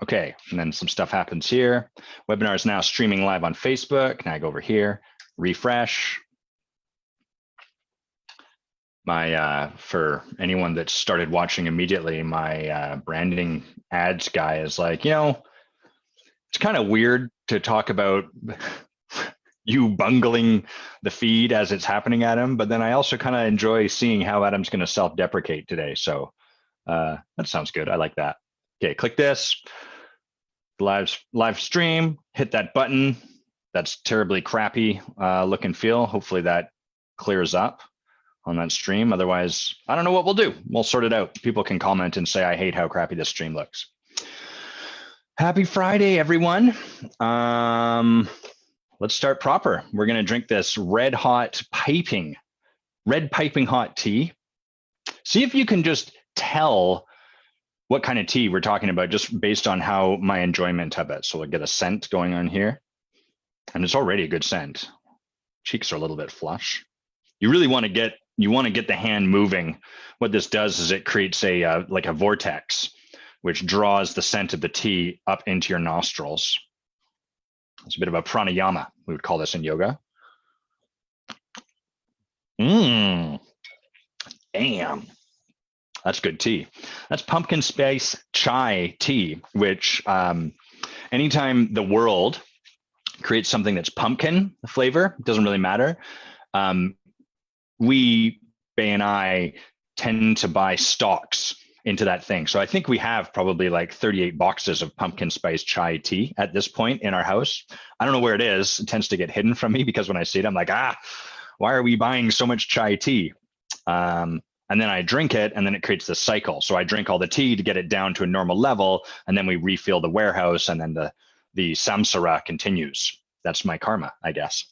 Okay, and then some stuff happens here. Webinar is now streaming live on Facebook. Now I go over here, refresh. For anyone that started watching immediately, my branding ads guy is like, it's kind of weird to talk about you bungling the feed as it's happening at him, but then I also kind of enjoy seeing how Adam's going to self-deprecate today. So that sounds good. I like that. Okay, click this. Live stream, hit that button. That's terribly crappy look and feel. Hopefully that clears up on that stream. Otherwise, I don't know what we'll do. We'll sort it out. People can comment and say, I hate how crappy this stream looks. Happy Friday, everyone. Let's start proper. We're going to drink this red piping hot tea. See if you can just tell what kind of tea we're talking about just based on how my enjoyment of it. So we'll get a scent going on here. And it's already a good scent. Cheeks are a little bit flush. You really want to get the hand moving. What this does is it creates like a vortex, which draws the scent of the tea up into your nostrils. It's a bit of a pranayama. We would call this in yoga. Damn. That's good tea. That's pumpkin spice chai tea, which anytime the world creates something that's pumpkin flavor, it doesn't really matter. Bay and I tend to buy stocks into that thing. So I think we have probably like 38 boxes of pumpkin spice chai tea at this point in our house. I don't know where it is. It tends to get hidden from me because when I see it, I'm like, why are we buying so much chai tea? And then I drink it, and then it creates this cycle. So I drink all the tea to get it down to a normal level, and then we refill the warehouse, and then the samsara continues. That's my karma, I guess.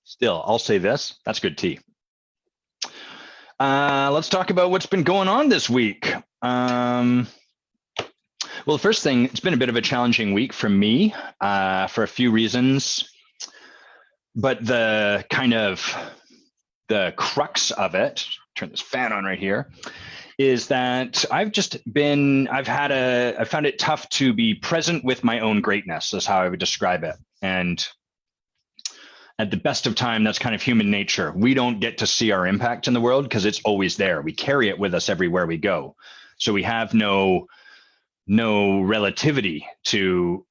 Still, I'll say this, that's good tea. Let's talk about what's been going on this week. Well, the first thing, it's been a bit of a challenging week for me for a few reasons, but the crux of it, turn this fan on right here, is that I found it tough to be present with my own greatness, is how I would describe it. And at the best of time, that's kind of human nature. We don't get to see our impact in the world because it's always there. We carry it with us everywhere we go. So we have no relativity to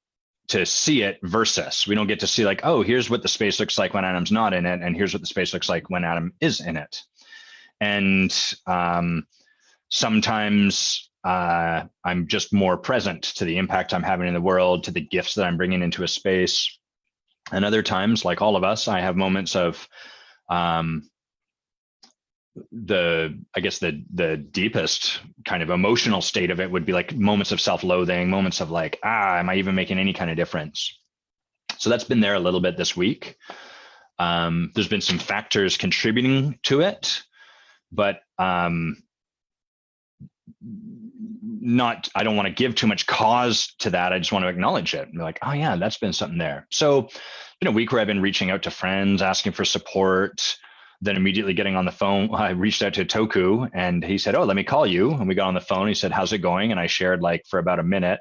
see it versus. We don't get to see like, oh, here's what the space looks like when Adam's not in it, and here's what the space looks like when Adam is in it. And sometimes I'm just more present to the impact I'm having in the world, to the gifts that I'm bringing into a space. And other times, like all of us, I have moments of the deepest kind of emotional state of it would be like moments of self-loathing, moments of like, am I even making any kind of difference? So that's been there a little bit this week. There's been some factors contributing to it, but I don't want to give too much cause to that. I just want to acknowledge it and be like, oh yeah, that's been something there. So it's been a week where I've been reaching out to friends, asking for support, then immediately getting on the phone. I reached out to Toku and he said, oh, let me call you. And we got on the phone. He said, how's it going? And I shared like for about a minute.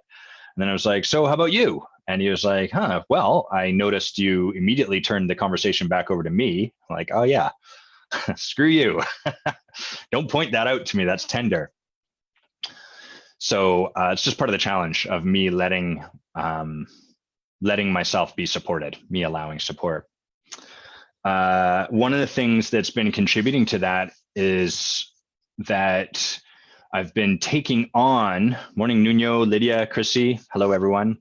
And then I was like, so how about you? And he was like, well, I noticed you immediately turned the conversation back over to me. I'm like, oh yeah, screw you. Don't point that out to me. That's tender. So it's just part of the challenge of me letting myself be supported, me allowing support. One of the things that's been contributing to that is that I've been taking on, morning Nuno, Lydia, Chrissy, hello everyone.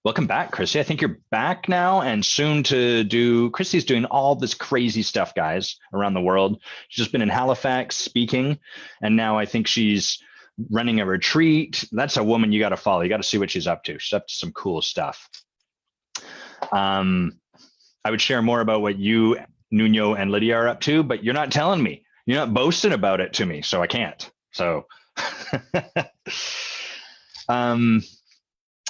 Welcome back, Chrissy. I think you're back now and soon to do, Chrissy's doing all this crazy stuff, guys, around the world. She's just been in Halifax speaking, and now I think she's running a retreat. That's a woman you got to follow. You got to see what she's up to. She's up to some cool stuff. I would share more about what you, Nuno, and Lydia are up to, but you're not telling me. You're not boasting about it to me, so I can't. So,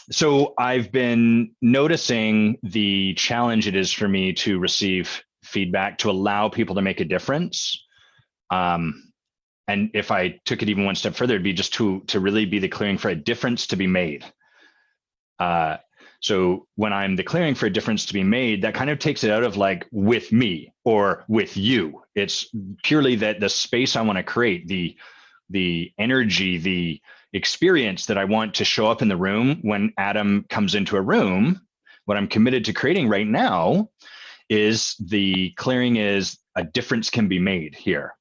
so I've been noticing the challenge it is for me to receive feedback, to allow people to make a difference. And And if I took it even one step further, it'd be just to really be the clearing for a difference to be made. So when I'm declaring for a difference to be made, that kind of takes it out of like with me or with you. It's purely that the space I want to create, the energy, the experience that I want to show up in the room when Adam comes into a room. What I'm committed to creating right now is the clearing is a difference can be made here.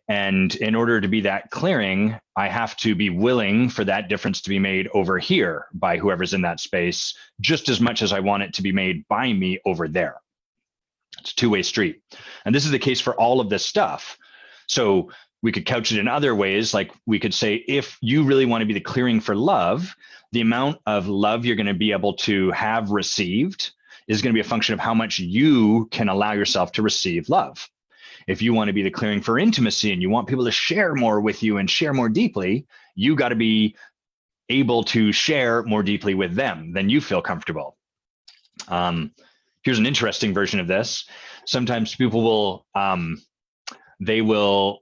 And in order to be that clearing, I have to be willing for that difference to be made over here by whoever's in that space, just as much as I want it to be made by me over there. It's a two-way street. And this is the case for all of this stuff. So we could couch it in other ways. Like we could say, if you really want to be the clearing for love, the amount of love you're going to be able to have received is going to be a function of how much you can allow yourself to receive love. If you want to be the clearing for intimacy and you want people to share more with you and share more deeply, you got to be able to share more deeply with them than you feel comfortable. Here's an interesting version of this. Sometimes people will, they wouldn't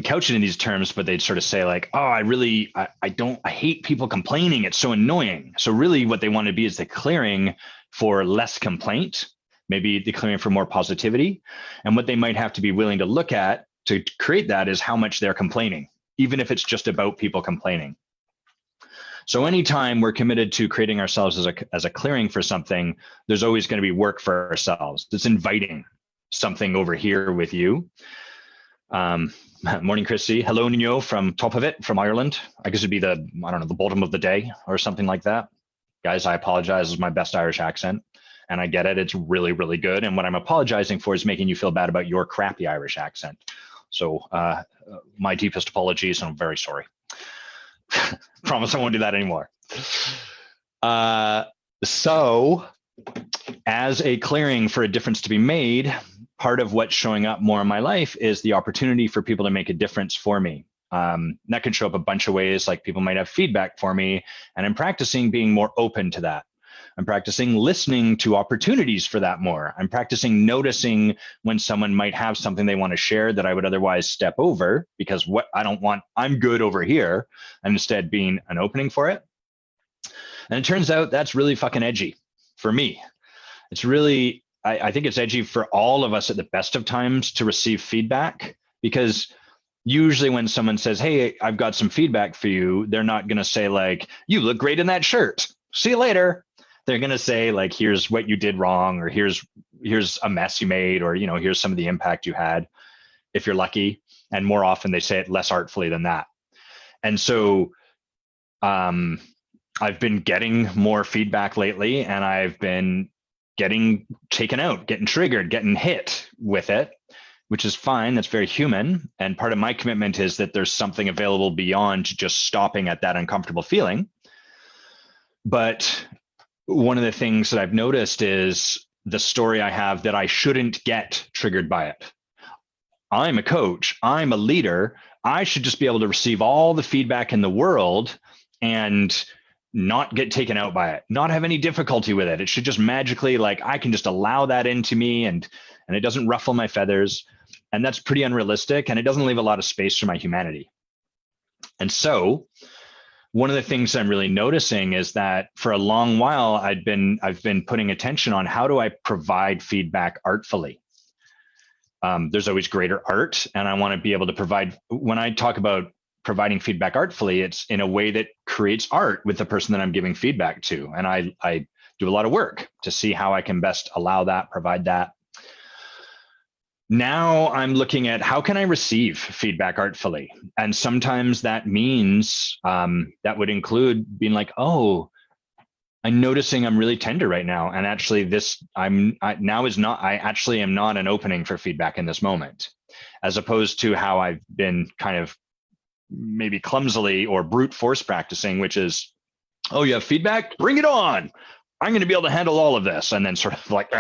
couch it in these terms, but they'd sort of say like, oh, I hate people complaining. It's so annoying. So really what they want to be is the clearing for less complaint, maybe the clearing for more positivity. And what they might have to be willing to look at to create that is how much they're complaining, even if it's just about people complaining. So anytime we're committed to creating ourselves as a clearing for something, there's always going to be work for ourselves. It's inviting something over here with you. Morning, Chrissy. Hello, Nino from Top of It from Ireland. I guess it'd be the bottom of the day or something like that. Guys, I apologize. This is my best Irish accent. And I get it. It's really, really good. And what I'm apologizing for is making you feel bad about your crappy Irish accent. So my deepest apologies, and I'm very sorry. Promise I won't do that anymore. So as a clearing for a difference to be made, part of what's showing up more in my life is the opportunity for people to make a difference for me. That can show up a bunch of ways, like people might have feedback for me, and I'm practicing being more open to that. I'm practicing listening to opportunities for that more. I'm practicing noticing when someone might have something they want to share that I would otherwise step over because I'm good over here, and instead being an opening for it. And it turns out that's really fucking edgy for me. It's really, I think it's edgy for all of us at the best of times to receive feedback, because usually when someone says, hey, I've got some feedback for you, they're not going to say like, you look great in that shirt. See you later. They're going to say like, here's what you did wrong, or here's a mess you made, or, here's some of the impact you had, if you're lucky. And more often they say it less artfully than that. And so I've been getting more feedback lately, and I've been getting taken out, getting triggered, getting hit with it, which is fine. That's very human. And part of my commitment is that there's something available beyond just stopping at that uncomfortable feeling. But one of the things that I've noticed is the story I have that I shouldn't get triggered by it. I'm a coach. I'm a leader. I should just be able to receive all the feedback in the world and not get taken out by it, not have any difficulty with it. It should just magically, like, I can just allow that into me, and it doesn't ruffle my feathers. And that's pretty unrealistic, and it doesn't leave a lot of space for my humanity. And so one of the things I'm really noticing is that for a long while, I've been putting attention on how do I provide feedback artfully. There's always greater art, and I want to be able to provide. When I talk about providing feedback artfully, it's in a way that creates art with the person that I'm giving feedback to. And I do a lot of work to see how I can best allow that, provide that. Now I'm looking at how can I receive feedback artfully? And sometimes that means that would include being like, oh, I'm noticing I'm really tender right now. And actually I actually am not an opening for feedback in this moment, as opposed to how I've been kind of maybe clumsily or brute force practicing, which is, oh, you have feedback? Bring it on. I'm going to be able to handle all of this. And then sort of like,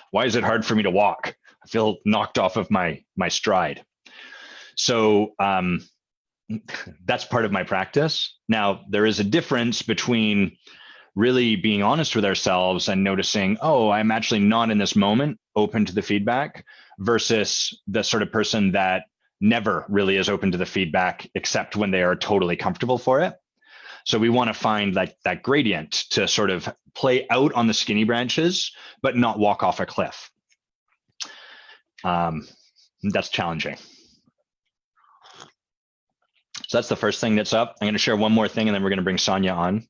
why is it hard for me to walk? I feel knocked off of my stride. So that's part of my practice. Now, there is a difference between really being honest with ourselves and noticing, oh, I'm actually not in this moment open to the feedback, versus the sort of person that never really is open to the feedback except when they are totally comfortable for it. So we want to find like that gradient to sort of play out on the skinny branches, but not walk off a cliff. That's challenging. So that's the first thing that's up. I'm going to share one more thing and then we're going to bring Sanja on.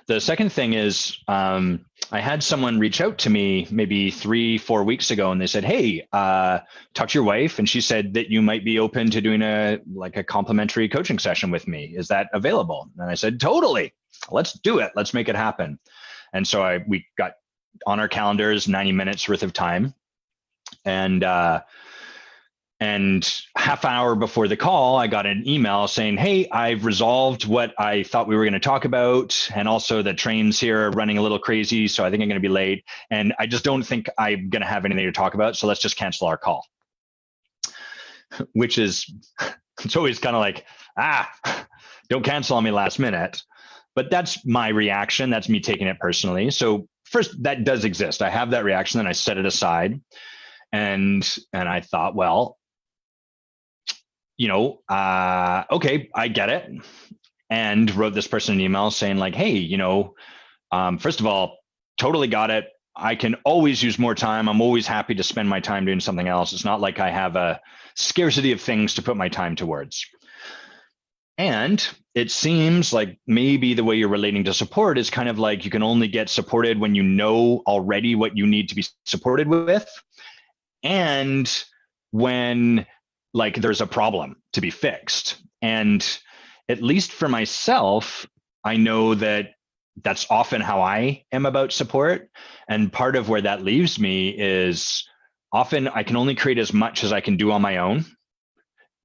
The second thing is I had someone reach out to me maybe 3-4 weeks ago and they said, hey, talk to your wife. And she said that you might be open to doing a complimentary coaching session with me. Is that available? And I said, totally. Let's do it. Let's make it happen. And so we got on our calendars 90 minutes worth of time. And half an hour before the call, I got an email saying, hey, I've resolved what I thought we were going to talk about. And also the trains here are running a little crazy. So I think I'm going to be late. And I just don't think I'm going to have anything to talk about. So let's just cancel our call. Which is, it's always kind of like, don't cancel on me last minute. But that's my reaction. That's me taking it personally. So first, that does exist. I have that reaction and I set it aside. And I thought, well, okay, I get it. And wrote this person an email saying like, hey, first of all, totally got it. I can always use more time. I'm always happy to spend my time doing something else. It's not like I have a scarcity of things to put my time towards. And it seems like maybe the way you're relating to support is kind of like you can only get supported when you know already what you need to be supported with. And when like there's a problem to be fixed. And at least for myself, I know that that's often how I am about support. And part of where that leaves me is often I can only create as much as I can do on my own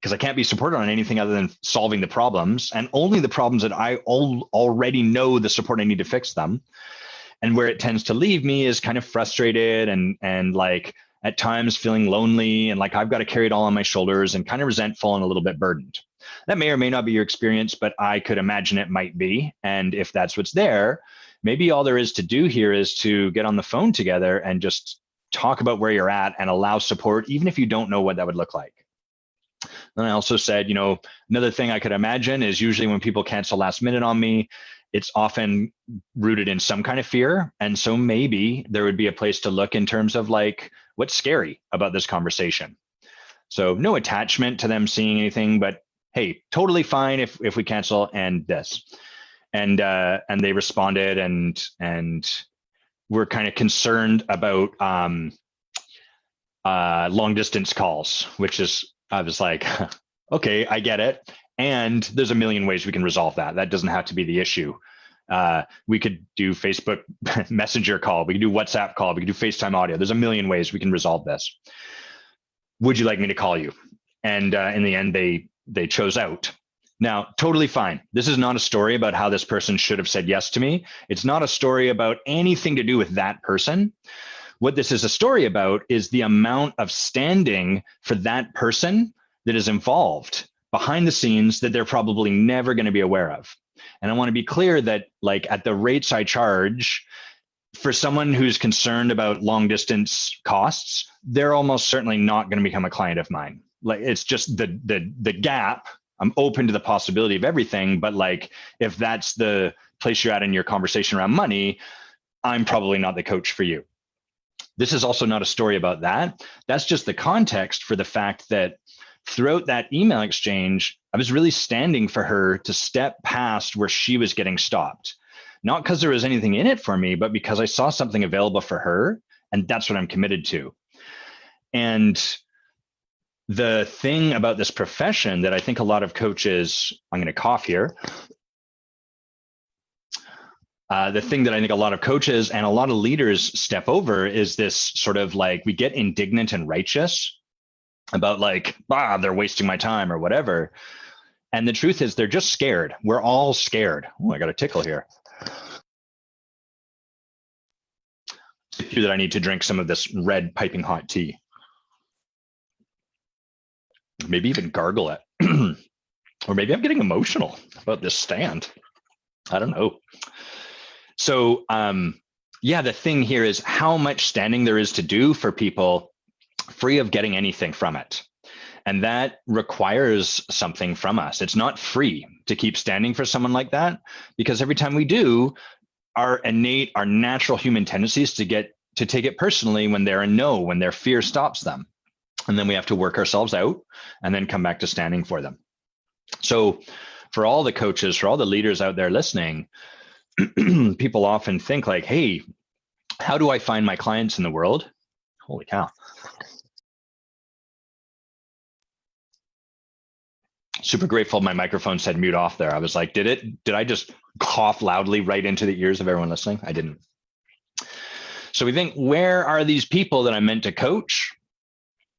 because I can't be supported on anything other than solving the problems, and only the problems that I already know the support I need to fix them. And where it tends to leave me is kind of frustrated and like at times feeling lonely and like I've got to carry it all on my shoulders and kind of resentful and a little bit burdened. That may or may not be your experience, but I could imagine it might be. And if that's what's there, maybe all there is to do here is to get on the phone together and just talk about where you're at and allow support, even if you don't know what that would look like. Then I also said, another thing I could imagine is usually when people cancel last minute on me, it's often rooted in some kind of fear. And so maybe there would be a place to look in terms of like, what's scary about this conversation? So no attachment to them seeing anything, but hey, totally fine if we cancel and this. And they responded and were kind of concerned about long distance calls, which is, I was like, okay, I get it. And there's a million ways we can resolve that. That doesn't have to be the issue. We could do Facebook Messenger call. We could do WhatsApp call. We could do FaceTime audio. There's a million ways we can resolve this. Would you like me to call you? And in the end, they chose out. Now, totally fine. This is not a story about how this person should have said yes to me. It's not a story about anything to do with that person. What this is a story about is the amount of standing for that person that is involved behind the scenes that they're probably never going to be aware of. And I want to be clear that like at the rates I charge for someone who's concerned about long distance costs, they're almost certainly not going to become a client of mine. Like it's just the gap. I'm open to the possibility of everything, but like if that's the place you're at in your conversation around money, I'm probably not the coach for you. This is also not a story about that. That's just the context for the fact that throughout that email exchange, I was really standing for her to step past where she was getting stopped. Not because there was anything in it for me, but because I saw something available for her, and that's what I'm committed to. And the thing about this profession that I think a lot of coaches, I'm going to cough here. The thing that I think a lot of coaches and a lot of leaders step over is this sort of like, we get indignant and righteous about like, they're wasting my time or whatever. And the truth is they're just scared. We're all scared. Oh, I got a tickle here. That I need to drink some of this red piping hot tea. Maybe even gargle it. Or maybe I'm getting emotional about this stand. I don't know. So the thing here is how much standing there is to do for people free of getting anything from it. And that requires something from us. It's not free to keep standing for someone like that, because every time we do, our natural human tendencies to take it personally when they're a no, when their fear stops them. And then we have to work ourselves out and then come back to standing for them. So for all the coaches, for all the leaders out there listening, people often think like, hey, how do I find my clients in the world? Holy cow. Super grateful my microphone said mute off there. I was like, did I just cough loudly right into the ears of everyone listening? I didn't. So we think, where are these people that I'm meant to coach?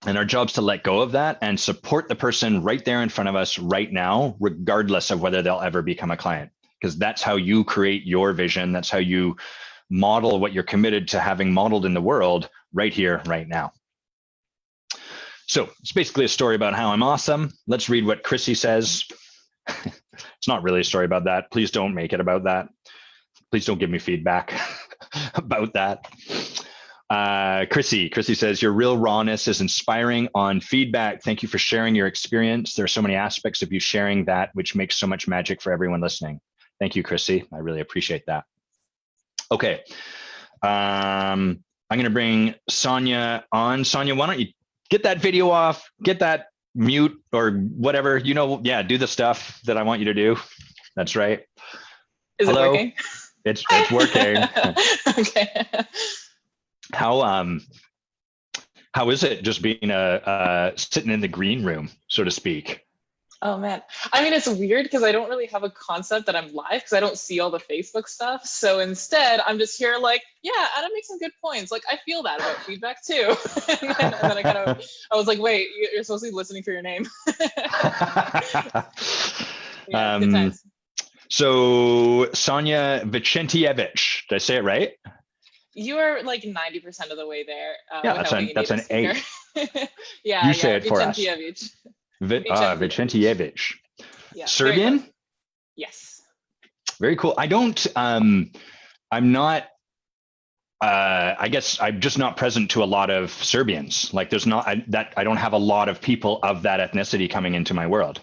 And our job's to let go of that and support the person right there in front of us right now, regardless of whether they'll ever become a client. Because that's how you create your vision. That's how you model what you're committed to having modeled in the world right here, right now. So it's basically a story about how I'm awesome. Let's read what Chrissy says. It's not really a story about that. Please don't make it about that. Please don't give me feedback about that. Chrissy says, your real rawness is inspiring on feedback. Thank you for sharing your experience. There are so many aspects of you sharing that, which makes so much magic for everyone listening. Thank you, Chrissy. I really appreciate that. Okay. I'm going to bring Sanja on. Sanja, why don't you get that video off, get that mute or whatever, do the stuff that I want you to do. That's right. Is Hello? It working? It's working. Okay. How is it just being sitting in the green room, so to speak? Oh man. I mean, it's weird because I don't really have a concept that I'm live because I don't see all the Facebook stuff. So instead, I'm just here like, yeah, Adam makes some good points. Like, I feel that about feedback too. and then I was like, wait, you're supposed to be listening for your name. Yeah, good times. So Sanja Vicentijevic, did I say it right? You are like 90% of the way there. Yeah, that's an A. Yeah, you say it for us. Vicentijevic. Yeah, Serbian? Yes. Very cool. I'm not, I guess I'm just not present to a lot of Serbians. Like I don't have a lot of people of that ethnicity coming into my world.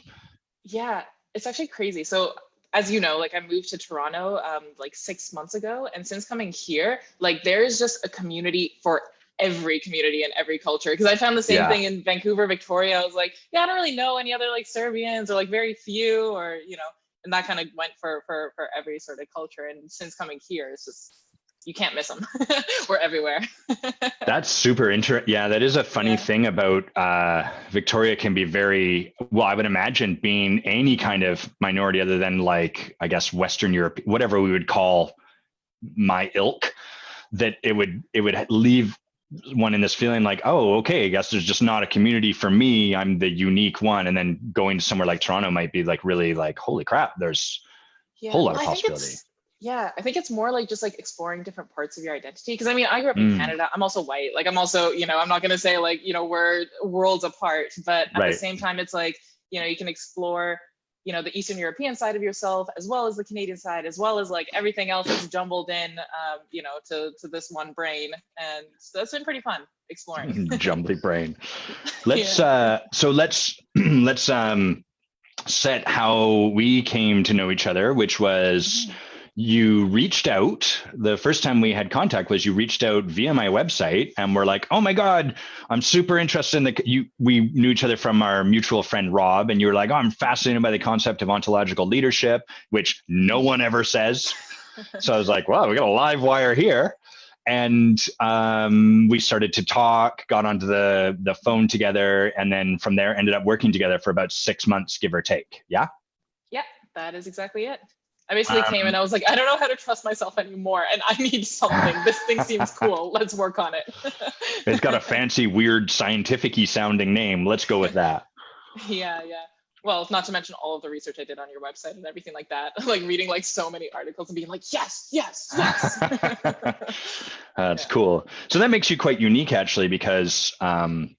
Yeah, it's actually crazy. So as you know, like I moved to Toronto like 6 months ago. And since coming here, like there's just a community for every community and every culture. Because I found the same thing in Vancouver, Victoria. I was like, yeah, I don't really know any other like Serbians or like very few or, and that kind of went for every sort of culture. And since coming here, it's just, you can't miss them. We're everywhere. That's super interesting. Yeah, that is a funny thing about Victoria can be very, well, I would imagine being any kind of minority other than like, I guess, Western Europe, whatever we would call my ilk, that it would leave one in this feeling like, oh, okay, I guess there's just not a community for me. I'm the unique one. And then going to somewhere like Toronto might be like, really like, holy crap, there's a whole lot of possibility. I think it's more like just like exploring different parts of your identity. Because I mean, I grew up in Canada. I'm also white. Like I'm also, I'm not going to say like, we're worlds apart, but at the same time, it's like, you can explore, the Eastern European side of yourself, as well as the Canadian side, as well as like everything else is jumbled in, to this one brain. And so that's been pretty fun exploring. Jumbly brain. Let's set how we came to know each other, which was you reached out. The first time we had contact was you reached out via my website and we're like, oh my God, I'm super interested in we knew each other from our mutual friend, Rob. And you were like, oh, I'm fascinated by the concept of ontological leadership, which no one ever says. So I was like, wow, we got a live wire here. And we started to talk, got onto the phone together. And then from there ended up working together for about 6 months, give or take. Yeah. Yeah, that is exactly it. I basically came and I was like, I don't know how to trust myself anymore. And I need something. This thing seems cool. Let's work on it. It's got a fancy, weird, scientific-y sounding name. Let's go with that. Yeah. Well, not to mention all of the research I did on your website and everything like that. Like reading like so many articles and being like, yes. That's cool. So that makes you quite unique, actually, because often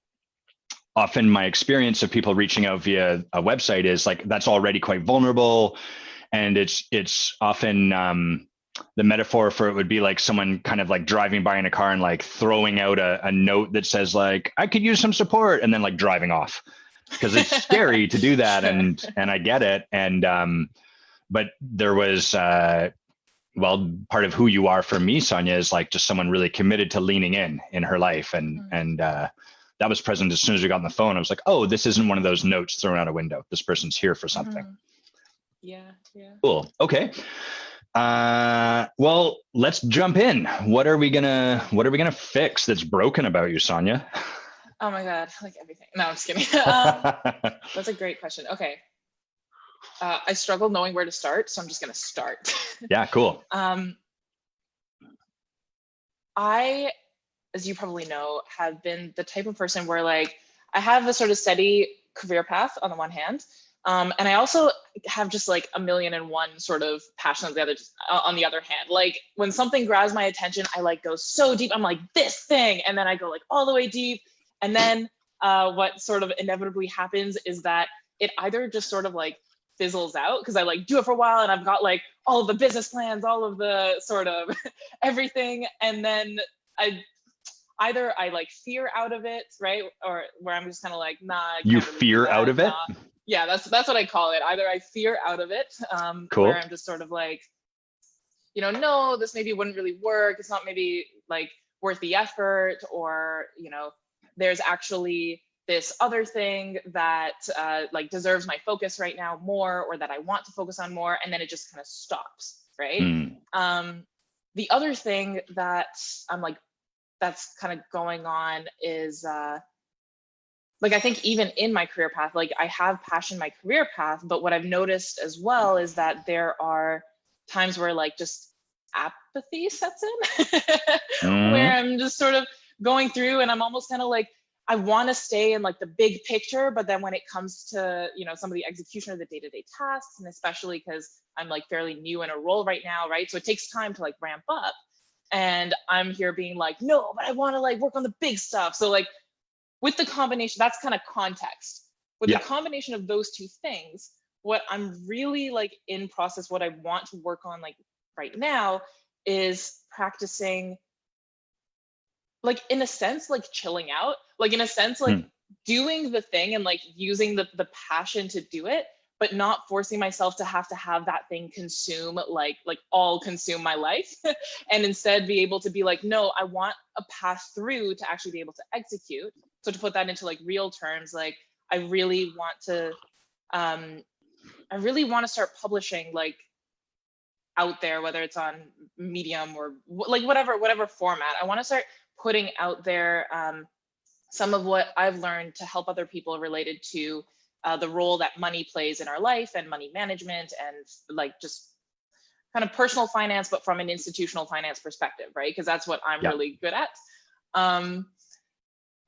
my experience of people reaching out via a website is like, that's already quite vulnerable. And it's often the metaphor for it would be like someone kind of like driving by in a car and like throwing out a note that says like, I could use some support, and then like driving off. because it's scary to do that, and I get it. And but there was well, part of who you are for me, Sanja, is like just someone really committed to leaning in her life, and that was present as soon as we got on the phone. I was like, oh, this isn't one of those notes thrown out a window. This person's here for something. Yeah. Cool. Okay. Well, let's jump in. What are we gonna fix that's broken about you, Sanja? Oh my God, like everything. No, I'm just kidding. That's a great question. Okay. I struggle knowing where to start, so I'm just gonna start. Yeah, cool. I, as you probably know, have been the type of person where like I have a sort of steady career path on the one hand, and I also have just like a million and one sort of passion on the other hand. Like when something grabs my attention, I like go so deep. I'm like this thing, and then I go like all the way deep, and then what sort of inevitably happens is that it either just sort of like fizzles out because I like do it for a while and I've got like all of the business plans, all of the sort of everything, and then I like fear out of it, right? Or where I'm just kind of like, nah. You fear out of it? Nah. Yeah, that's what I call it. Either I fear out of it, cool. where I'm just sort of like, no, this maybe wouldn't really work. It's not maybe like worth the effort, or there's actually this other thing that like deserves my focus right now more, or that I want to focus on more, and then it just kind of stops, right? The other thing that I'm like, that's kind of going on is like, I think even in my career path, like I have passion in my career path, but what I've noticed as well is that there are times where like just apathy sets in, where I'm just sort of going through and I'm almost kind of like, I want to stay in like the big picture, but then when it comes to, some of the execution of the day-to-day tasks, and especially because I'm like fairly new in a role right now, right? So it takes time to like ramp up. And I'm here being like, no, but I want to like work on the big stuff. So like with the combination, that's kind of context. With the combination of those two things, what I'm really like in process, what I want to work on like right now is practicing, like in a sense, like chilling out, like in a sense, like doing the thing and like using the passion to do it, but not forcing myself to have that thing consume like all consume my life and instead be able to be like, no, I want a path through to actually be able to execute. So to put that into like real terms, like I really want to start publishing like out there, whether it's on Medium or like whatever format. I want to start putting out there some of what I've learned to help other people related to the role that money plays in our life and money management and like just kind of personal finance, but from an institutional finance perspective, right? Because that's what I'm really good at.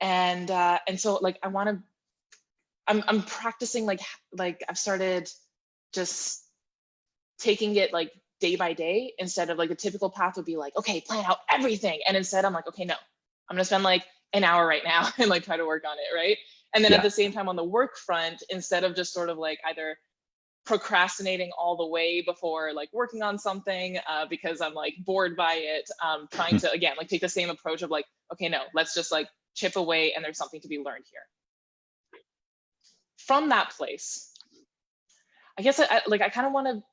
And so like I'm practicing like I've started just taking it like day by day instead of like a typical path would be like, okay, plan out everything. And instead I'm like, okay, no, I'm gonna spend like an hour right now and like try to work on it, right? And then at the same time on the work front, instead of just sort of like either procrastinating all the way before like working on something because I'm like bored by it, trying to again like take the same approach of like, okay, no, let's just like chip away and there's something to be learned here. From that place, I guess I kind of want to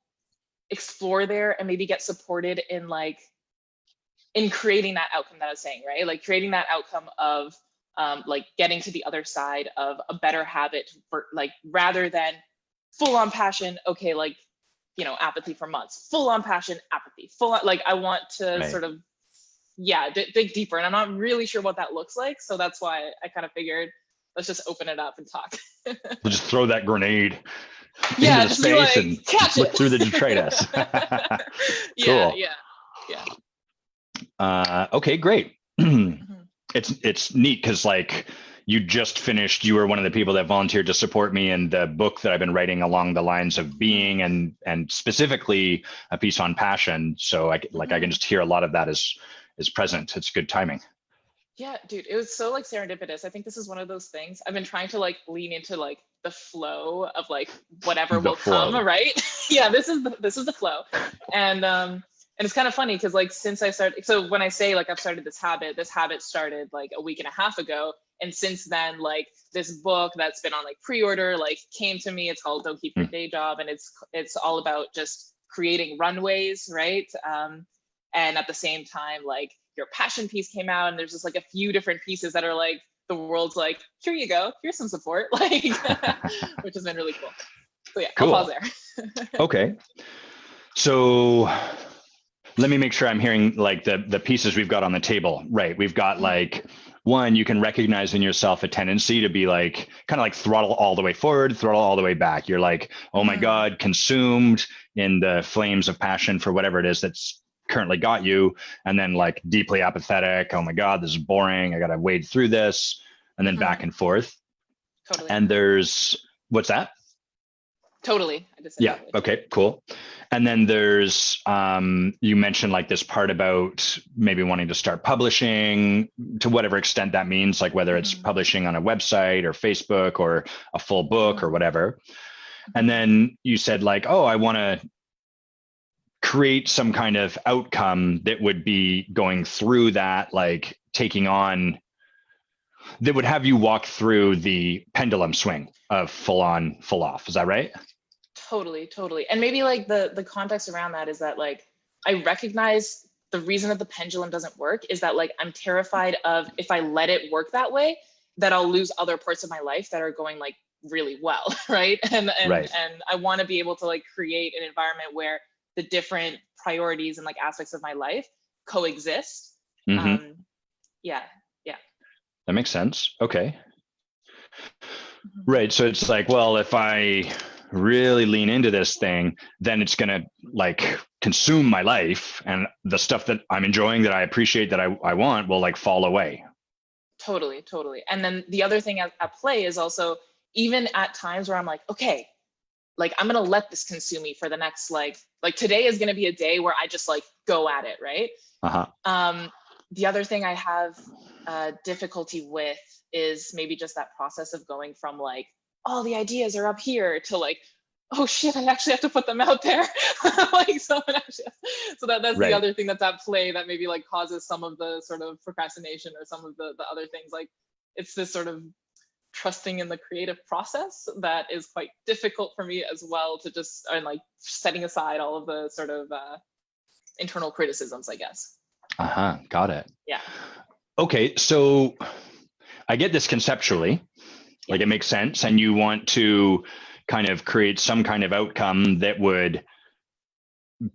explore there and maybe get supported in like in creating that outcome that I was saying, right? Like creating that outcome of like getting to the other side of a better habit for like rather than full on passion, okay, like apathy for months, full on passion, apathy, full on, like I want to sort of dig deeper, and I'm not really sure what that looks like, so that's why I kind of figured let's just open it up and talk. We'll just throw that grenade into the space like, and look through the detritus. Cool. Okay, great. It's neat because like you just finished, you were one of the people that volunteered to support me in the book that I've been writing along the lines of being and specifically a piece on passion. So I can just hear a lot of that is present. It's good timing. Yeah, dude, it was so like serendipitous. I think this is one of those things I've been trying to like lean into like the flow of like whatever will come, right? Yeah, this is the flow. And it's kind of funny because like since I started, so when I say like I've started this habit started like a week and a half ago. And since then, like this book that's been on like pre-order, like came to me. It's called Don't Keep Your Day Job. And it's all about just creating runways, right? And at the same time, like your passion piece came out, and there's just like a few different pieces that are like, the world's like, here you go, here's some support, like, which has been really cool. So yeah, cool. I'll pause there. Okay. So let me make sure I'm hearing like the pieces we've got on the table, right? We've got like, one, you can recognize in yourself a tendency to be like, kind of like throttle all the way forward, throttle all the way back. You're like, oh my God, consumed in the flames of passion for whatever it is that's currently got you. And then like deeply apathetic. Oh my God, this is boring. I got to wade through this, and then back and forth. Totally. And there's, what's that? Totally. I just said totally. Okay, cool. And then there's, you mentioned like this part about maybe wanting to start publishing, to whatever extent that means, like whether it's publishing on a website or Facebook or a full book or whatever. And then you said like, oh, I want to create some kind of outcome that would be going through that, like taking on, that would have you walk through the pendulum swing of full on, full off. Is that right? Totally. And maybe like the context around that is that like, I recognize the reason that the pendulum doesn't work is that like, I'm terrified of, if I let it work that way, that I'll lose other parts of my life that are going like really well. Right. And I want to be able to like create an environment where the different priorities and like aspects of my life coexist. Yeah. That makes sense. Okay. Right. So it's like, well, if I really lean into this thing, then it's going to like consume my life, and the stuff that I'm enjoying, that I appreciate, that I want, will like fall away. Totally. And then the other thing at play is also, even at times where I'm like, okay, like I'm going to let this consume me for the next, like today is going to be a day where I just like go at it. Right. The other thing I have difficulty with is maybe just that process of going from like, all the ideas are up here to like, oh shit, I actually have to put them out there. Like someone actually, so that's the other thing that's at play that maybe like causes some of the sort of procrastination or some of the other things. Like it's this sort of trusting in the creative process that is quite difficult for me as well, to just, and like setting aside all of the sort of internal criticisms, I guess. Got it. Yeah. Okay. So I get this conceptually, like it makes sense. And you want to kind of create some kind of outcome that would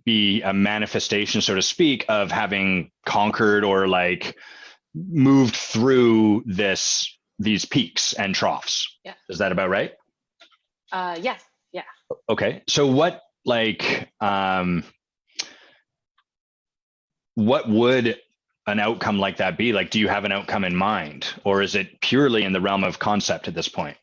be a manifestation, so to speak, of having conquered or like moved through these peaks and troughs. Yeah. Is that about right? Yeah. Okay. So what would an outcome like that be? Like, do you have an outcome in mind, or is it purely in the realm of concept at this point?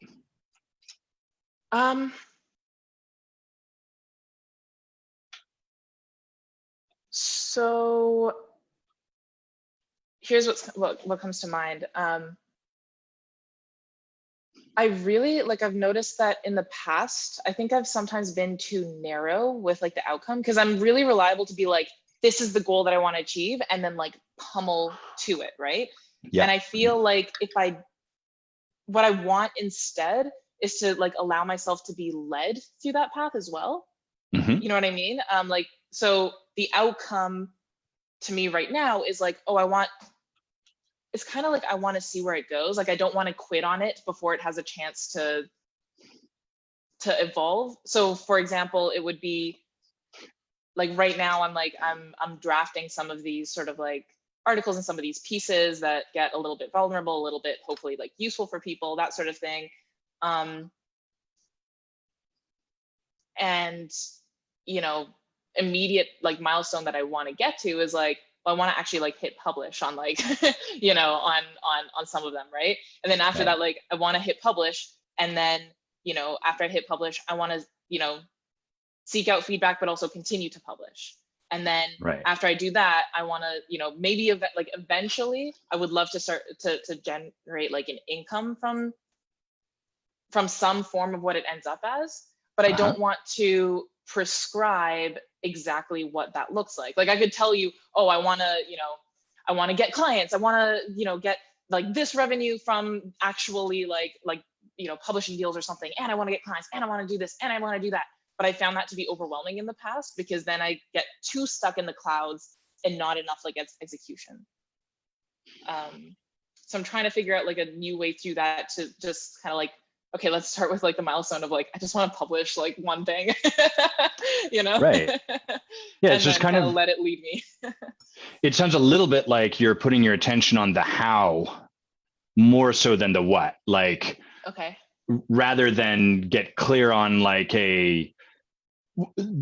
So here's what comes to mind. I really I've noticed that in the past, I think I've sometimes been too narrow with like the outcome, because I'm really reliable to be like, this is the goal that I want to achieve, and then like pummel to it, right? Yeah. And I feel like what I want instead is to like allow myself to be led through that path as well. You know what I mean? So the outcome to me right now is like, it's kind of like, I want to see where it goes. Like, I don't want to quit on it before it has a chance to evolve. So for example, it would be like, right now I'm drafting some of these sort of like articles and some of these pieces that get a little bit vulnerable, a little bit hopefully like useful for people, that sort of thing. And, immediate like milestone that I want to get to is like, well, I want to actually like hit publish on like, on some of them. Right. And then after that, like I want to hit publish. And then, after I hit publish, I want to, seek out feedback, but also continue to publish. And then after I do that, I want to, maybe like eventually I would love to start to generate like an income from some form of what it ends up as, but I don't want to prescribe exactly what that looks like. Like I could tell you, oh, I want to get clients. I want to, get like this revenue from actually like publishing deals or something, and I want to get clients, and I want to do this, and I want to do that. But I found that to be overwhelming in the past, because then I get too stuck in the clouds and not enough like execution. So I'm trying to figure out like a new way through that, to just kind of like, okay, let's start with like the milestone of like, I just want to publish like one thing, Right. Yeah, it's just kind of let it lead me. It sounds a little bit like you're putting your attention on the how more so than the what. Like, okay, rather than get clear on like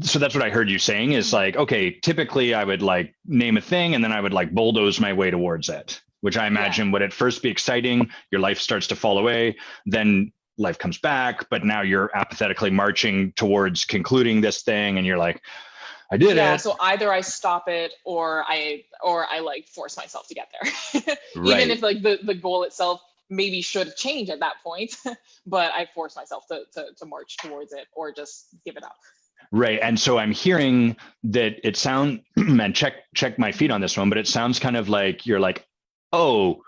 so that's what I heard you saying is like, okay, typically I would like name a thing and then I would like bulldoze my way towards it, which I imagine would at first be exciting. Your life starts to fall away, then life comes back, but now you're apathetically marching towards concluding this thing and you're like, I did it. Yeah, so either I stop it or I like force myself to get there. Right. Even if like the goal itself maybe should change at that point, but I force myself to march towards it or just give it up. Right. And so I'm hearing that it sounds, and check my feet on this one, but it sounds kind of like you're like, oh,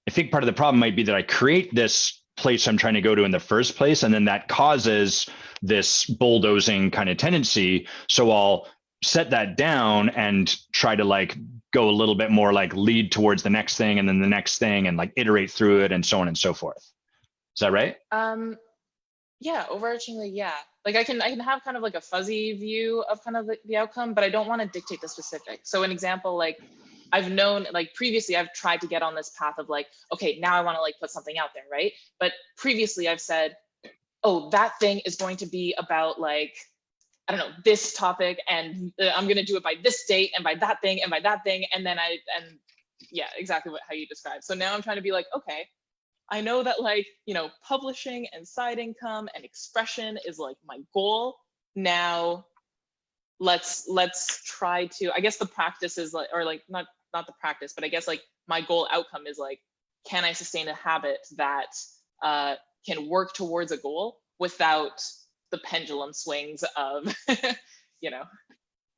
I think part of the problem might be that I create this place I'm trying to go to in the first place. And then that causes this bulldozing kind of tendency. So I'll set that down and try to like go a little bit more like lead towards the next thing and then the next thing and like iterate through it and so on and so forth. Is that right? Yeah, overarchingly, yeah. Like I can have kind of like a fuzzy view of kind of the outcome, but I don't want to dictate the specific. So an example, like I've known, like previously I've tried to get on this path of like, okay, now I want to like put something out there, right? But previously I've said, oh, that thing is going to be about like, I don't know, this topic, and I'm going to do it by this date and by that thing and by that thing. And then yeah, exactly how you described. So now I'm trying to be like, okay, I know that like, publishing and side income and expression is like my goal. Now let's try to, I guess the practice is like, or like not the practice, but I guess like my goal outcome is like, can I sustain a habit that can work towards a goal without the pendulum swings of,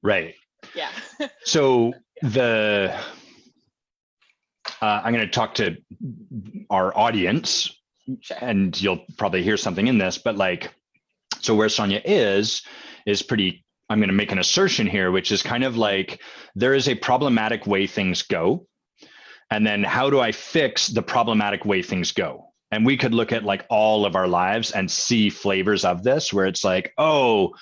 Right. Yeah. So I'm going to talk to our audience, Sure. and you'll probably hear something in this, but like, so where Sanja is pretty, I'm going to make an assertion here, which is kind of like, there is a problematic way things go. And then how do I fix the problematic way things go? And we could look at like all of our lives and see flavors of this where it's like, oh,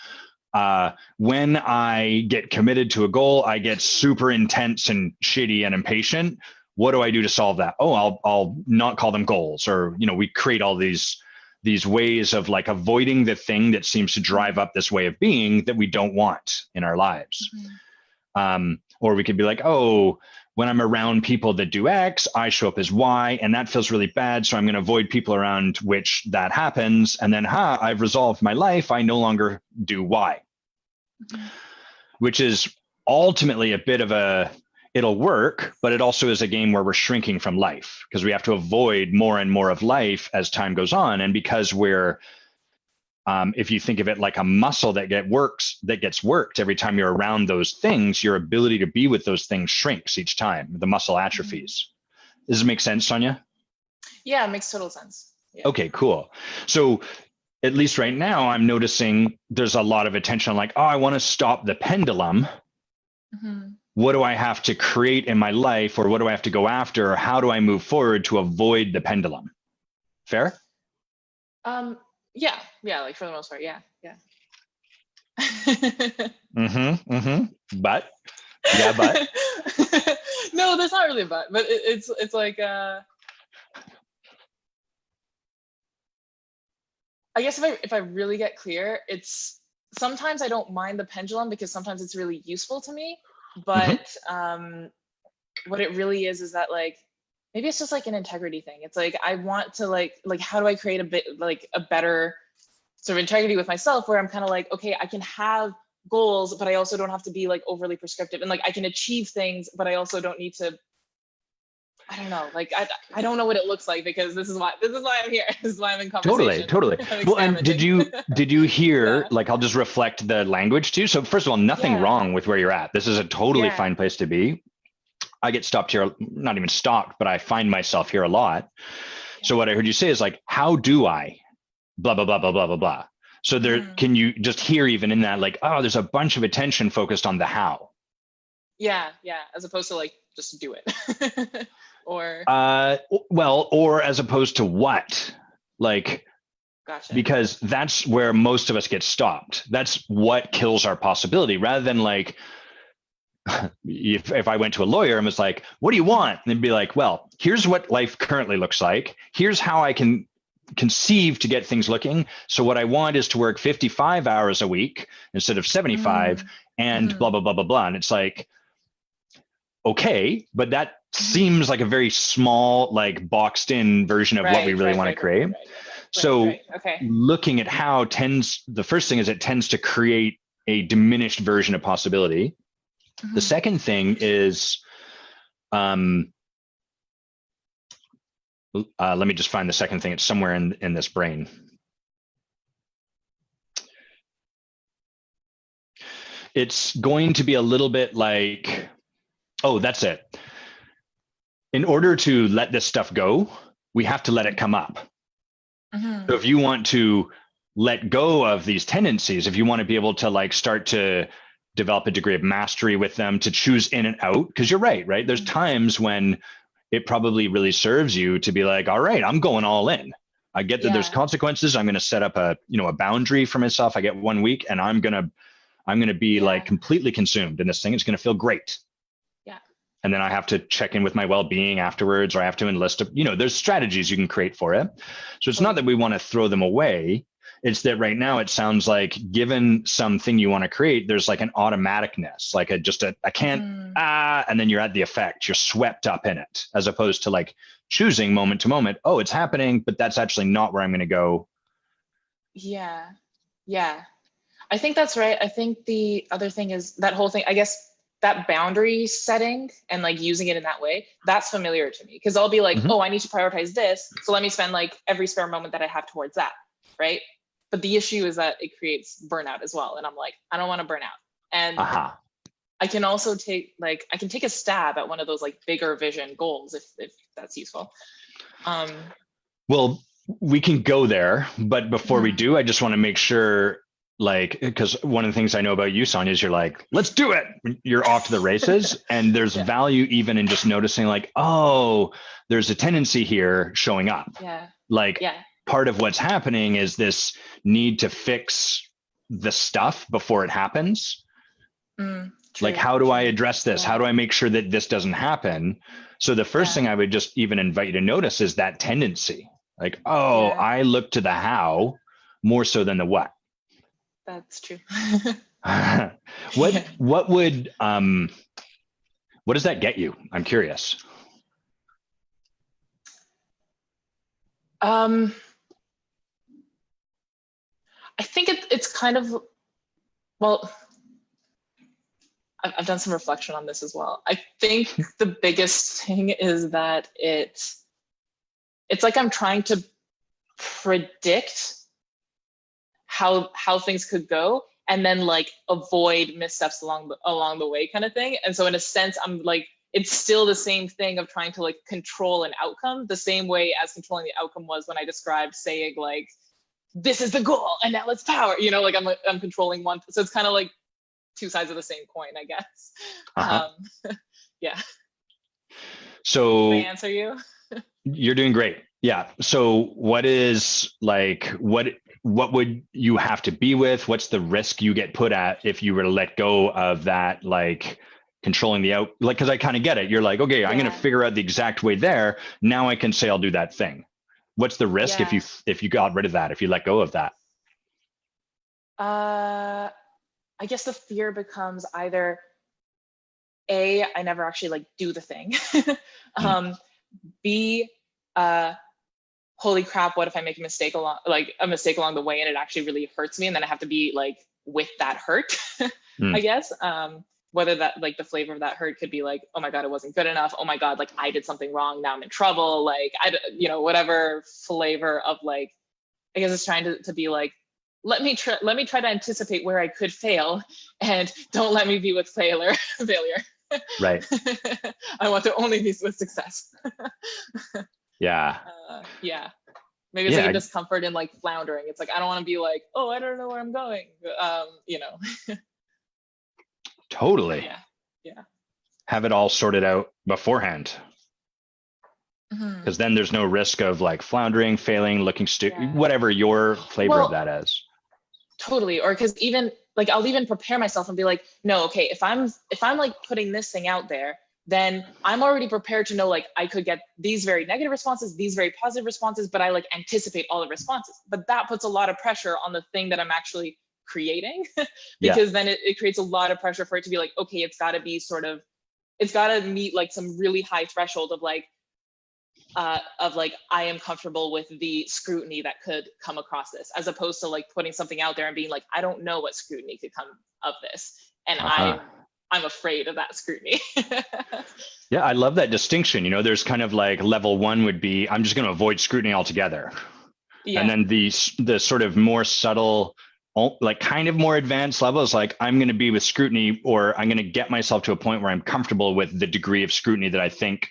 when I get committed to a goal, I get super intense and shitty and impatient. What do I do to solve that? Oh, I'll not call them goals, or, we create all these ways of like avoiding the thing that seems to drive up this way of being that we don't want in our lives. Mm-hmm. Or we could be like, oh, when I'm around people that do X, I show up as Y, and that feels really bad. So I'm going to avoid people around which that happens. And then, I've resolved my life. I no longer do Y, mm-hmm. Which is ultimately a bit of it'll work, but it also is a game where we're shrinking from life because we have to avoid more and more of life as time goes on. And because we're, if you think of it like a muscle that gets worked every time you're around those things, your ability to be with those things shrinks each time. The muscle atrophies. Does it make sense, Sanja? Yeah, it makes total sense. Yeah. Okay, cool. So at least right now, I'm noticing there's a lot of attention on like, oh, I want to stop the pendulum. Mm-hmm. What do I have to create in my life, or what do I have to go after, or how do I move forward to avoid the pendulum? Fair? Yeah, like for the most part, yeah. But no, that's not really a but it's like I guess if I really get clear, it's sometimes I don't mind the pendulum because sometimes it's really useful to me. But what it really is that like, maybe it's just like an integrity thing. It's like, I want to like, how do I create a bit like a better sort of integrity with myself where I'm kind of like, okay, I can have goals, but I also don't have to be like overly prescriptive, and like I can achieve things, but I also don't need to, I don't know, like I don't know what it looks like, because this is why I'm here. This is why I'm in conversation. Totally. Well, and did you hear, like, I'll just reflect the language too. So first of all, nothing wrong with where you're at. This is a totally fine place to be. I get stopped here, not even stopped, but I find myself here a lot. So what I heard you say is like, how do I blah, blah, blah, blah, blah, blah, blah. So there, can you just hear even in that, like, oh, there's a bunch of attention focused on the how. Yeah, yeah. As opposed to like, just do it. Or well, or as opposed to what? Like, gotcha. because that's where most of us get stopped. That's what kills our possibility, rather than like, if I went to a lawyer and was like, what do you want? And they'd be like, well, here's what life currently looks like. Here's how I can conceive to get things looking. So what I want is to work 55 hours a week instead of 75 and blah, blah, blah, blah, blah. And it's like, okay, but that seems like a very small, like boxed in version of what we really want to create. So okay. looking at how the first thing is it tends to create a diminished version of possibility. The second thing is, let me just find the second thing. It's somewhere in this brain. It's going to be a little bit like, oh, that's it. In order to let this stuff go, we have to let it come up. So if you want to let go of these tendencies, if you want to be able to like start to develop a degree of mastery with them, to choose in and out, because you're right? There's times when it probably really serves you to be like, all right, I'm going all in. I get that there's consequences. I'm going to set up a boundary for myself. I get 1 week and I'm going to be like completely consumed in this thing. It's going to feel great. Yeah. And then I have to check in with my well-being afterwards, or I have to enlist, there's strategies you can create for it. So it's not that we want to throw them away. It's that right now it sounds like, given something you want to create, there's like an automaticness, like I can't, and then you're at the effect, you're swept up in it, as opposed to like choosing moment to moment. Oh, it's happening, but that's actually not where I'm going to go. Yeah. Yeah. I think that's right. I think the other thing is that whole thing, I guess, that boundary setting and like using it in that way, that's familiar to me. Because I'll be like, oh, I need to prioritize this. So let me spend like every spare moment that I have towards that. Right. But the issue is that it creates burnout as well. And I'm like, I don't want to burn out. And I can also take a stab at one of those like bigger vision goals if that's useful. Well, we can go there, but before we do, I just want to make sure, like, because one of the things I know about you, Sanja, is you're like, let's do it. You're off to the races. And there's value even in just noticing like, oh, there's a tendency here showing up. Part of what's happening is this need to fix the stuff before it happens. Like, how do I address this? How do I make sure that this doesn't happen? So the first thing I would just even invite you to notice is that tendency. Like, oh, I look to the how more so than the what. That's true. What does that get you? I'm curious. I think it's kind of, well, I've done some reflection on this as well. I think the biggest thing is that it's like I'm trying to predict how things could go and then like avoid missteps along the way kind of thing. And so in a sense, I'm like, it's still the same thing of trying to like control an outcome the same way as controlling the outcome was when I described saying like, this is the goal and now let's power, like I'm controlling one. So it's kind of like two sides of the same coin, I guess. Yeah. So can I answer you? You're doing great. Yeah. So what would you have to be with? What's the risk you get put at if you were to let go of that, like controlling the because I kind of get it. You're like, okay, I'm going to figure out the exact way there. Now I can say I'll do that thing. What's the risk if you got rid of that, if you let go of that? I guess the fear becomes either A, I never actually like do the thing. B, holy crap, what if I make a mistake along the way and it actually really hurts me and then I have to be like with that hurt, I guess. Whether that like the flavor of that hurt could be like, oh my God, it wasn't good enough. Oh my God, like I did something wrong. Now I'm in trouble. Like whatever flavor of like, I guess it's trying to be like, let me try to anticipate where I could fail and don't let me be with failure. Right. I want to only be with success. Yeah. Yeah. Maybe it's like a discomfort in like floundering. It's like, I don't want to be like, oh, I don't know where I'm going. Totally. Yeah. Yeah. Have it all sorted out beforehand. Because then there's no risk of like floundering, failing, looking stupid, whatever your flavor of that is. Totally. Or because even like, I'll even prepare myself and be like, no, okay, if I'm like putting this thing out there, then I'm already prepared to know, like, I could get these very negative responses, these very positive responses, but I like anticipate all the responses. But that puts a lot of pressure on the thing that I'm actually creating, because then it creates a lot of pressure for it to be like, okay, it's got to be it's got to meet like some really high threshold of like, I am comfortable with the scrutiny that could come across this, as opposed to like putting something out there and being like, I don't know what scrutiny could come of this. And I'm afraid of that scrutiny. Yeah, I love that distinction. There's kind of like level one would be, I'm just going to avoid scrutiny altogether. Yeah. And then the sort of more subtle, like kind of more advanced level is like, I'm going to be with scrutiny, or I'm going to get myself to a point where I'm comfortable with the degree of scrutiny that I think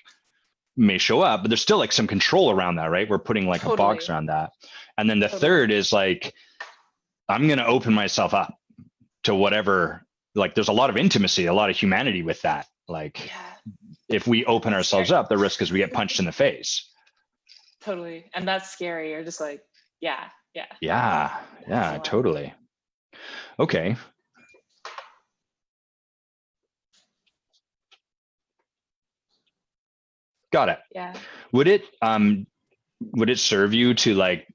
may show up, but there's still like some control around that, right? We're putting like a box around that. And then the third is like, I'm going to open myself up to whatever, like there's a lot of intimacy, a lot of humanity with that. Like if we open ourselves up, the risk is we get punched in the face. Totally. And that's scary. Or just like, yeah, totally. Okay. Got it. Yeah. Would it serve you to like,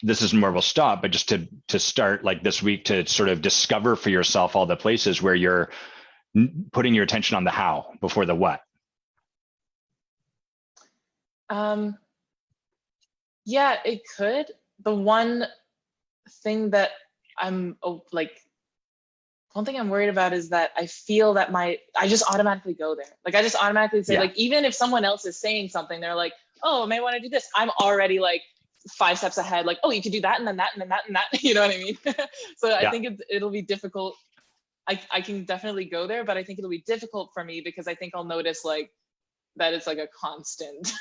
this is more of a stop, but just to start like this week to sort of discover for yourself all the places where you're putting your attention on the how before the what? Yeah, it could. The one thing that I'm one thing I'm worried about is that I feel that I just automatically go there. Like I just automatically say, like, even if someone else is saying something, they're like, oh, I may want to do this. I'm already like 5 steps ahead, like, oh, you could do that and then that and then that and that. You know what I mean? So I think it'll be difficult. I can definitely go there, but I think it'll be difficult for me because I think I'll notice like that it's like a constant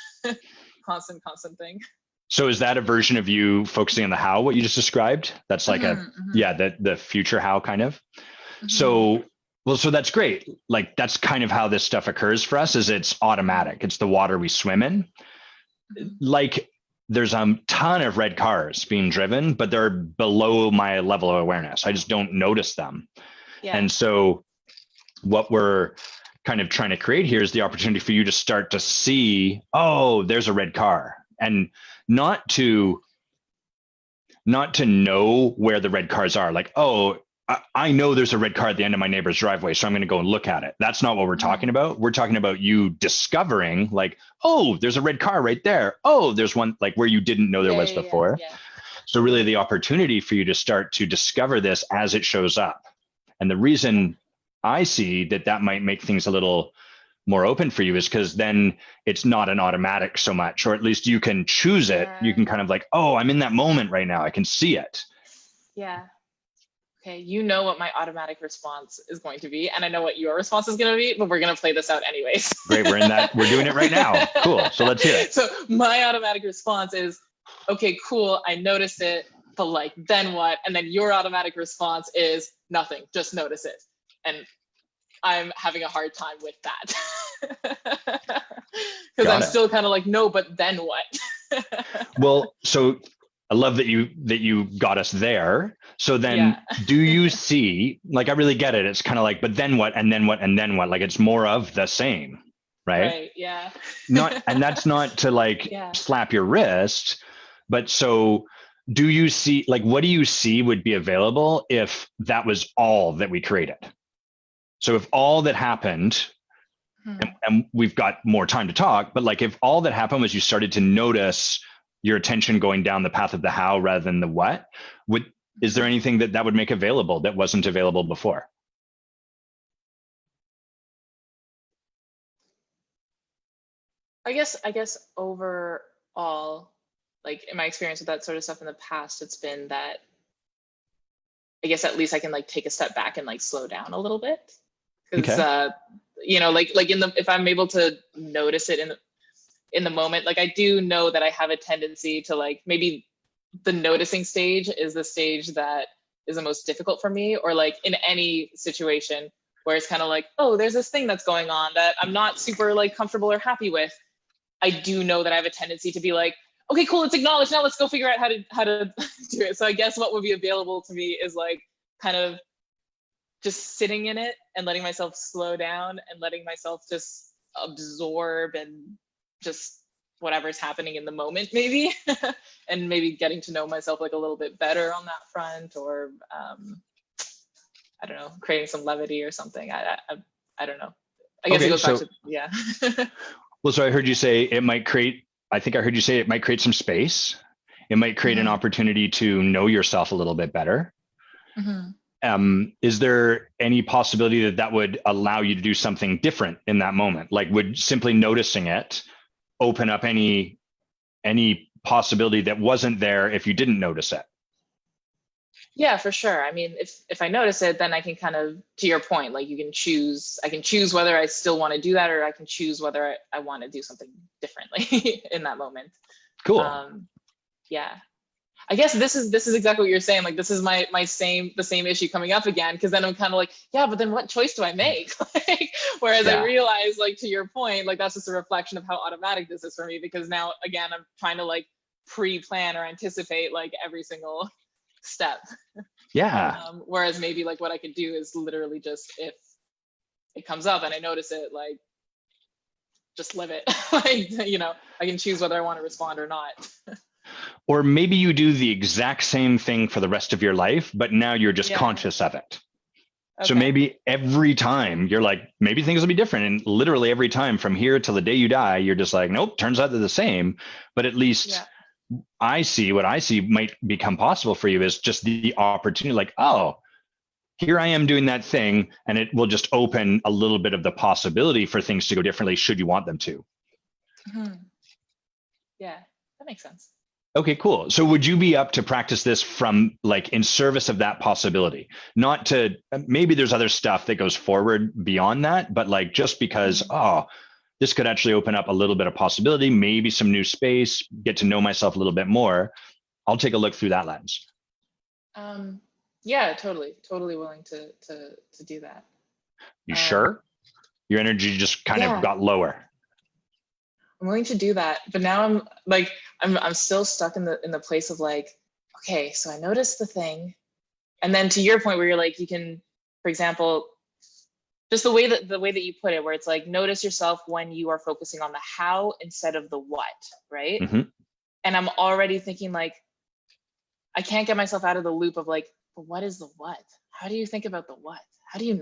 thing. So is that a version of you focusing on the how, what you just described? That's like the future how kind of. So that's great. Like that's kind of how this stuff occurs for us, is it's automatic. It's the water we swim in. Like there's a ton of red cars being driven, but they're below my level of awareness. I just don't notice them. Yeah. And so what we're kind of trying to create here is the opportunity for you to start to see, oh, there's a red car, and not to know where the red cars are. Like, oh, I know there's a red car at the end of my neighbor's driveway, so I'm going to go and look at it. That's not what we're talking about. We're talking about you discovering like, oh, there's a red car right there. Oh, there's one like where you didn't know there was before. Yeah. So really the opportunity for you to start to discover this as it shows up. And the reason I see that might make things a little more open for you is because then it's not an automatic so much, or at least you can choose it. You can kind of like, oh, I'm in that moment right now. I can see it. Yeah. Okay, you know what my automatic response is going to be, and I know what your response is going to be, but we're going to play this out anyways. Great, we're doing it right now. Cool, so let's hear it. So my automatic response is, okay, cool, I noticed it, but like, then what? And then your automatic response is nothing, just notice it. And I'm having a hard time with that. Because I'm still kind of like, no, but then what? Well, so I love that you got us there. So then do you see, like, I really get it. It's kind of like, but then what, and then what, and then what? Like, it's more of the same, right? Right, yeah. And that's not to like slap your wrist, but so do you see, like, what do you see would be available if that was all that we created? So if all that happened, and we've got more time to talk, but like if all that happened was you started to notice your attention going down the path of the how rather than the what, is there anything that would make available that wasn't available before? I guess overall, like in my experience with that sort of stuff in the past, it's been that I guess at least I can like take a step back and like slow down a little bit. Because like if I'm able to notice it in the moment, like I do know that I have a tendency to like, maybe the noticing stage is the stage that is the most difficult for me, or like in any situation where it's kind of like, oh, there's this thing that's going on that I'm not super like comfortable or happy with. I do know that I have a tendency to be like, okay, cool, it's acknowledged. Now let's go figure out how to do it. So I guess what would be available to me is like kind of just sitting in it and letting myself slow down and letting myself just absorb and just whatever's happening in the moment, maybe, and maybe getting to know myself like a little bit better on that front, or I don't know, creating some levity or something. I don't know. I guess it goes back to, yeah. Well, so I heard you say it might create, I think I heard you say it might create some space. It might create an opportunity to know yourself a little bit better. Is there any possibility that that would allow you to do something different in that moment? Like, would simply noticing it open up any possibility that wasn't there if you didn't notice it? Yeah, for sure. I mean, if I notice it, then I can kind of, to your point, like I can choose whether I still want to do that, or I can choose whether I want to do something differently in that moment. Cool. Yeah. I guess this is exactly what you're saying. Like, this is the same issue coming up again, because then I'm kind of like, yeah, but then what choice do I make? Like, whereas I realize, like, to your point, like that's just a reflection of how automatic this is for me, because now again I'm trying to like pre-plan or anticipate like every single step. Yeah. Whereas maybe like what I could do is literally just, if it comes up and I notice it, like just live it. Like, I can choose whether I want to respond or not. Or maybe you do the exact same thing for the rest of your life, but now you're just conscious of it. Okay. So maybe every time you're like, maybe things will be different. And literally every time from here till the day you die, you're just like, nope, turns out they're the same. But at least what I see might become possible for you is just the opportunity, like, oh, here I am doing that thing. And it will just open a little bit of the possibility for things to go differently should you want them to. Yeah, that makes sense. Okay, cool. So would you be up to practice this from like in service of that possibility? Not to, maybe there's other stuff that goes forward beyond that, but like just because, oh, this could actually open up a little bit of possibility, maybe some new space, get to know myself a little bit more. I'll take a look through that lens. Yeah, totally willing to do that. You sure? Your energy just kind of got lower. I'm willing to do that, but now I'm like, I'm still stuck in the place of like, okay, so I noticed the thing, and then to your point where you're like, you can, for example, just the way that you put it, where it's like, notice yourself when you are focusing on the how instead of the what, right? And I'm already thinking like, I can't get myself out of the loop of like, but what is the what? How do you think about the what? How do you,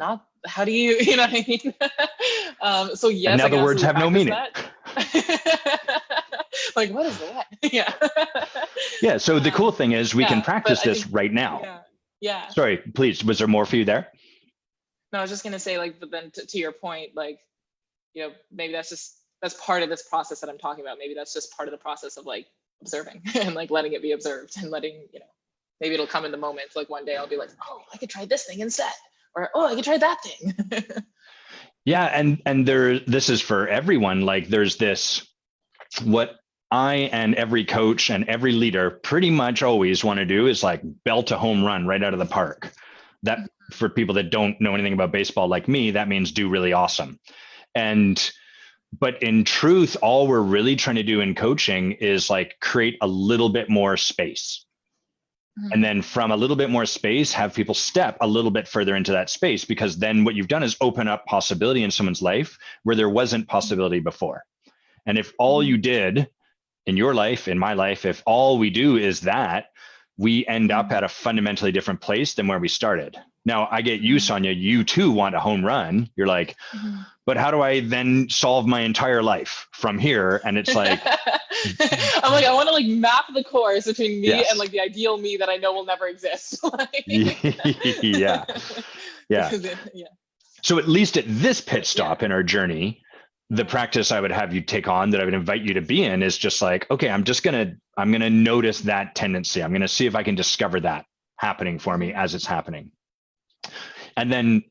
you know what I mean? So yes, and now the words have no meaning. Like, what is the what? Yeah. Yeah. So the cool thing is we can practice this right now. Yeah. Sorry, please. Was there more for you there? No, I was just going to say, like, but then to your point, like, maybe that's part of this process that I'm talking about. Maybe that's just part of the process of like observing and like letting it be observed and letting, maybe it'll come in the moment. Like one day I'll be like, oh, I could try this thing instead. Or, oh, I could try that thing. Yeah. And this is for everyone. Like there's this, what I and every coach and every leader pretty much always want to do is like belt a home run right out of the park. That for people that don't know anything about baseball like me, that means do really awesome. But in truth, all we're really trying to do in coaching is like create a little bit more space. And then from a little bit more space, have people step a little bit further into that space, because then what you've done is open up possibility in someone's life where there wasn't possibility before. And if all you did in your life, in my life, if all we do is that, we end up at a fundamentally different place than where we started. Now, I get you, Sanja, you too want a home run. You're like, but how do I then solve my entire life from here? And it's like, I'm like, I want to like map the course between me and like the ideal me that I know will never exist. Yeah. So at least at this pit stop in our journey, the practice I would have you take on, that I would invite you to be in, is just like, okay, I'm going to notice that tendency. I'm going to see if I can discover that happening for me as it's happening. And then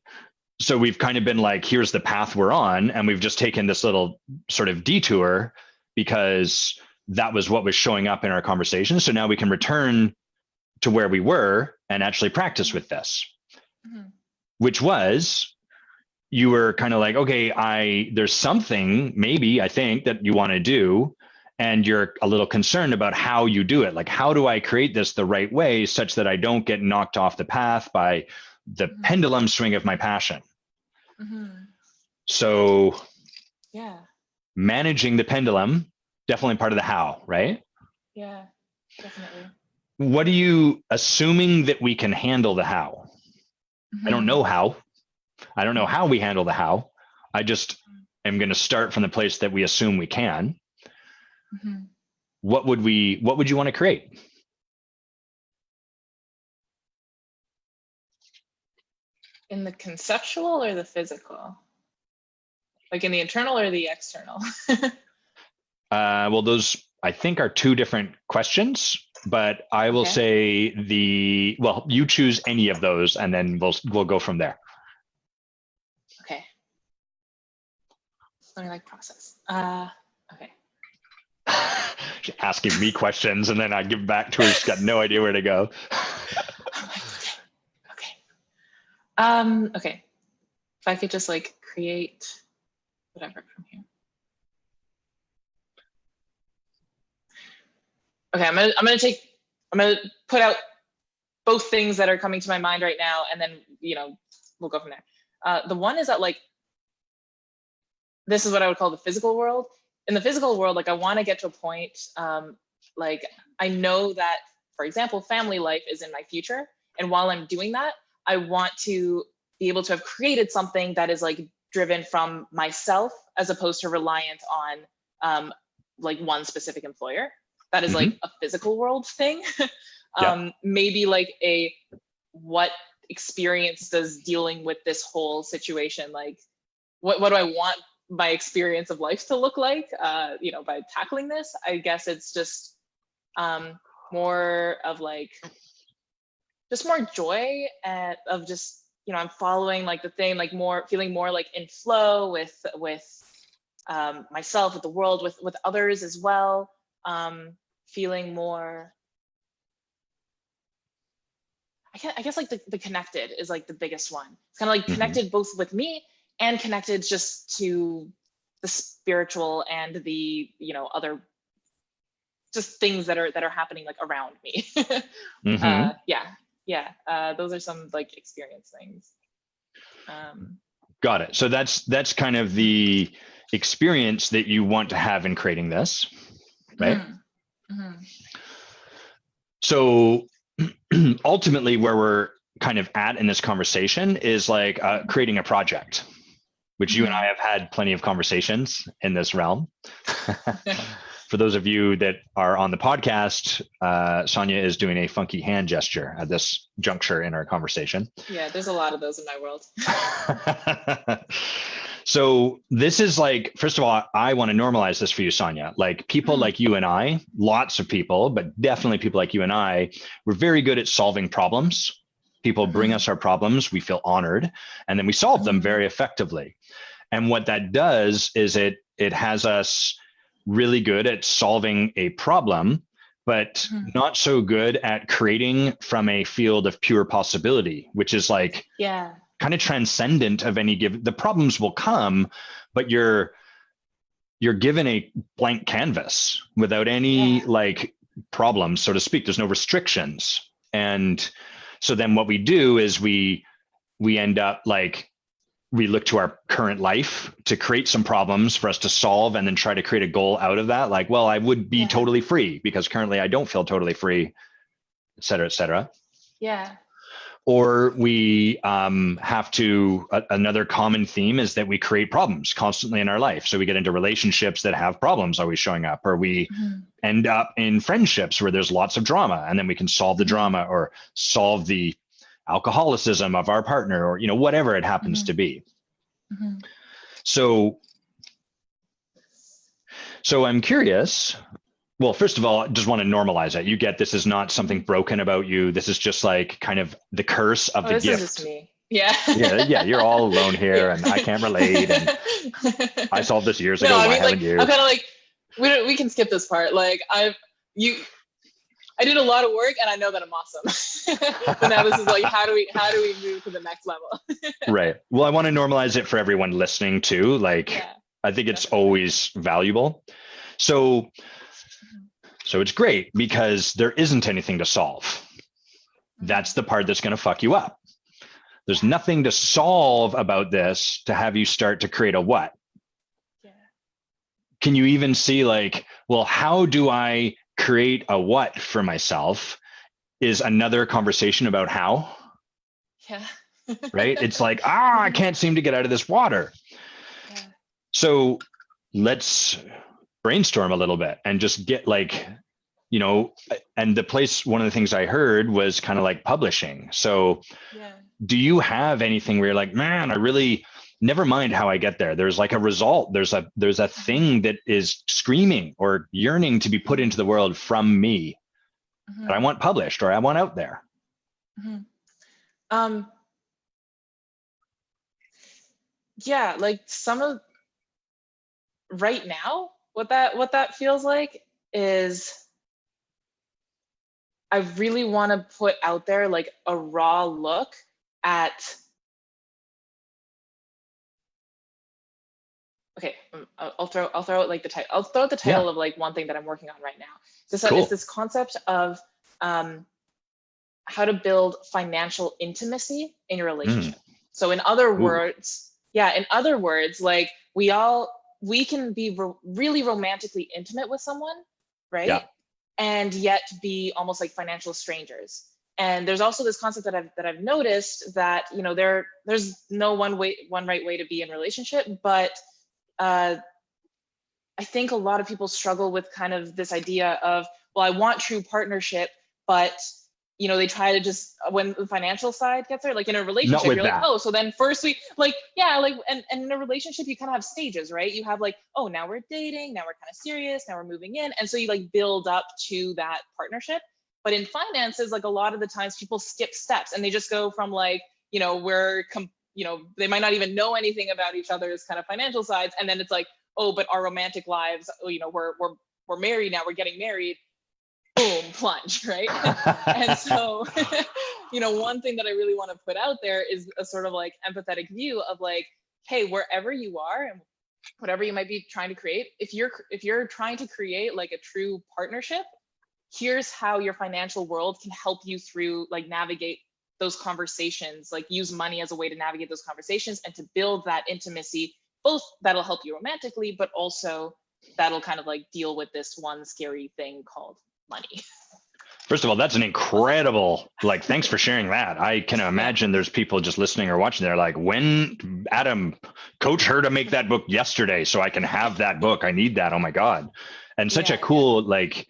So we've kind of been like, here's the path we're on, and we've just taken this little sort of detour because that was what was showing up in our conversation. So now we can return to where we were and actually practice with this, which was, you were kind of like, okay, there's something maybe I think that you want to do, and you're a little concerned about how you do it. Like, how do I create this the right way such that I don't get knocked off the path by the pendulum swing of my passion? So yeah, managing the pendulum, definitely part of the how, right? Yeah, definitely. What are you assuming that we can handle the how? I don't know how. I don't know how we handle the how. I just am going to start from the place that we assume we can. What would you want to create? In the conceptual or the physical? Like in the internal or the external? Well, those I think are two different questions, but I will say you choose any of those and then we'll go from there. Okay. Let me process. Okay. She's asking me questions and then I give back to her. She's got no idea where to go. Okay. If I could just create whatever from here. Okay, I'm gonna put out both things that are coming to my mind right now, and then we'll go from there. The one is that this is what I would call the physical world. In the physical world, I want to get to a point, I know that, for example, family life is in my future, and while I'm doing that, I want to be able to have created something that is driven from myself as opposed to reliant on one specific employer. That is a physical world thing. Maybe what experience does dealing with this whole situation, what do I want my experience of life to look like, by tackling this? I guess it's just more of just more joy and of just, I'm following the thing, feeling more in flow with myself, with the world, with others as well. Feeling more, I guess the connected is the biggest one. It's kind of connected both with me and connected just to the spiritual and the other just things that are happening around me. Those are some experience things. Got it. So that's kind of the experience that you want to have in creating this, right? So ultimately where we're kind of at in this conversation is creating a project, which you and I have had plenty of conversations in this realm. For those of you that are on the podcast, Sanja is doing a funky hand gesture at this juncture in our conversation. Yeah, there's a lot of those in my world. So this is first of all, I want to normalize this for you, Sanja. People like you and I, lots of people, but definitely people like you and I, we're very good at solving problems. People bring us our problems, we feel honored, and then we solve them very effectively. And what that does is it has us really good at solving a problem, but not so good at creating from a field of pure possibility, which is kind of transcendent of any given. The problems will come, but you're given a blank canvas without any problems, so to speak. There's no restrictions. And so then what we do is we end up we look to our current life to create some problems for us to solve and then try to create a goal out of that. I would be totally free because currently I don't feel totally free, et cetera, et cetera. Yeah. Or we have to, another common theme is that we create problems constantly in our life. So we get into relationships that have problems always showing up, or we end up in friendships where there's lots of drama, and then we can solve the drama or solve the alcoholicism of our partner, or whatever it happens to be. So I'm curious. Well, first of all, I just want to normalize it. This is not something broken about you. This is just kind of the curse of the gift. This is just me. Yeah. Yeah, you're all alone here, and I can't relate, and I solved this years No, ago. I Why mean, like, haven't you? I'm kind of like, we can skip this part. Like, you, I did a lot of work, and I know that I'm awesome. But now this is like, how do we move to the next level? Right. Well, I want to normalize it for everyone listening too. Like, Yeah, I think it's definitely. always valuable. So, so it's great because there isn't anything to solve. That's the part that's going to fuck you up. There's nothing to solve about this to have you start to create a what. Yeah. Can you even see like, well, how do I create a what for myself is another conversation about how, Yeah. right? It's like, I can't seem to get out of this water. Yeah. So let's brainstorm a little bit and just get like, and one of the things I heard was kind of like publishing. So Yeah. do you have anything where you're like, man, I really, never mind how I get there. There's like a result. There's a thing that is screaming or yearning to be put into the world from me that I want published or I want out there. Um, yeah, like some of right now, what that feels like is I really want to put out there like a raw look at. Okay, I'll throw out like the title. I'll throw out the title Yeah. of like one thing that I'm working on right now. Cool. It's this concept of how to build financial intimacy in your relationship. So in other words, like we can be really romantically intimate with someone, right? Yeah. And yet be almost like financial strangers. And there's also this concept that I've noticed that there's no one right way to be in a relationship, but I think a lot of people struggle with kind of this idea of, well, I want true partnership, but they try to just, when the financial side gets there, like in a relationship, you're like, oh, so then first we like, yeah, like, and in a relationship, you kind of have stages, right? You have like, oh, now we're dating, now we're kind of serious, now we're moving in. And so you like build up to that partnership. But in finances, like a lot of the times people skip steps and they just go from like, they might not even know anything about each other's kind of financial sides. And then it's like, oh, but our romantic lives, we're married now, we're getting married. Boom, plunge, right? And so, one thing that I really want to put out there is a sort of like empathetic view of like, hey, wherever you are and whatever you might be trying to create, if you're trying to create like a true partnership, here's how your financial world can help you through like navigate those conversations, like use money as a way to navigate those conversations and to build that intimacy, both that'll help you romantically, but also that'll kind of like deal with this one scary thing called money. First of all, that's an incredible, like, thanks for sharing that. I can imagine there's people just listening or watching. They're like, when Adam, coach her to make that book yesterday so I can have that book. I need that. Oh my God. And such a cool, like,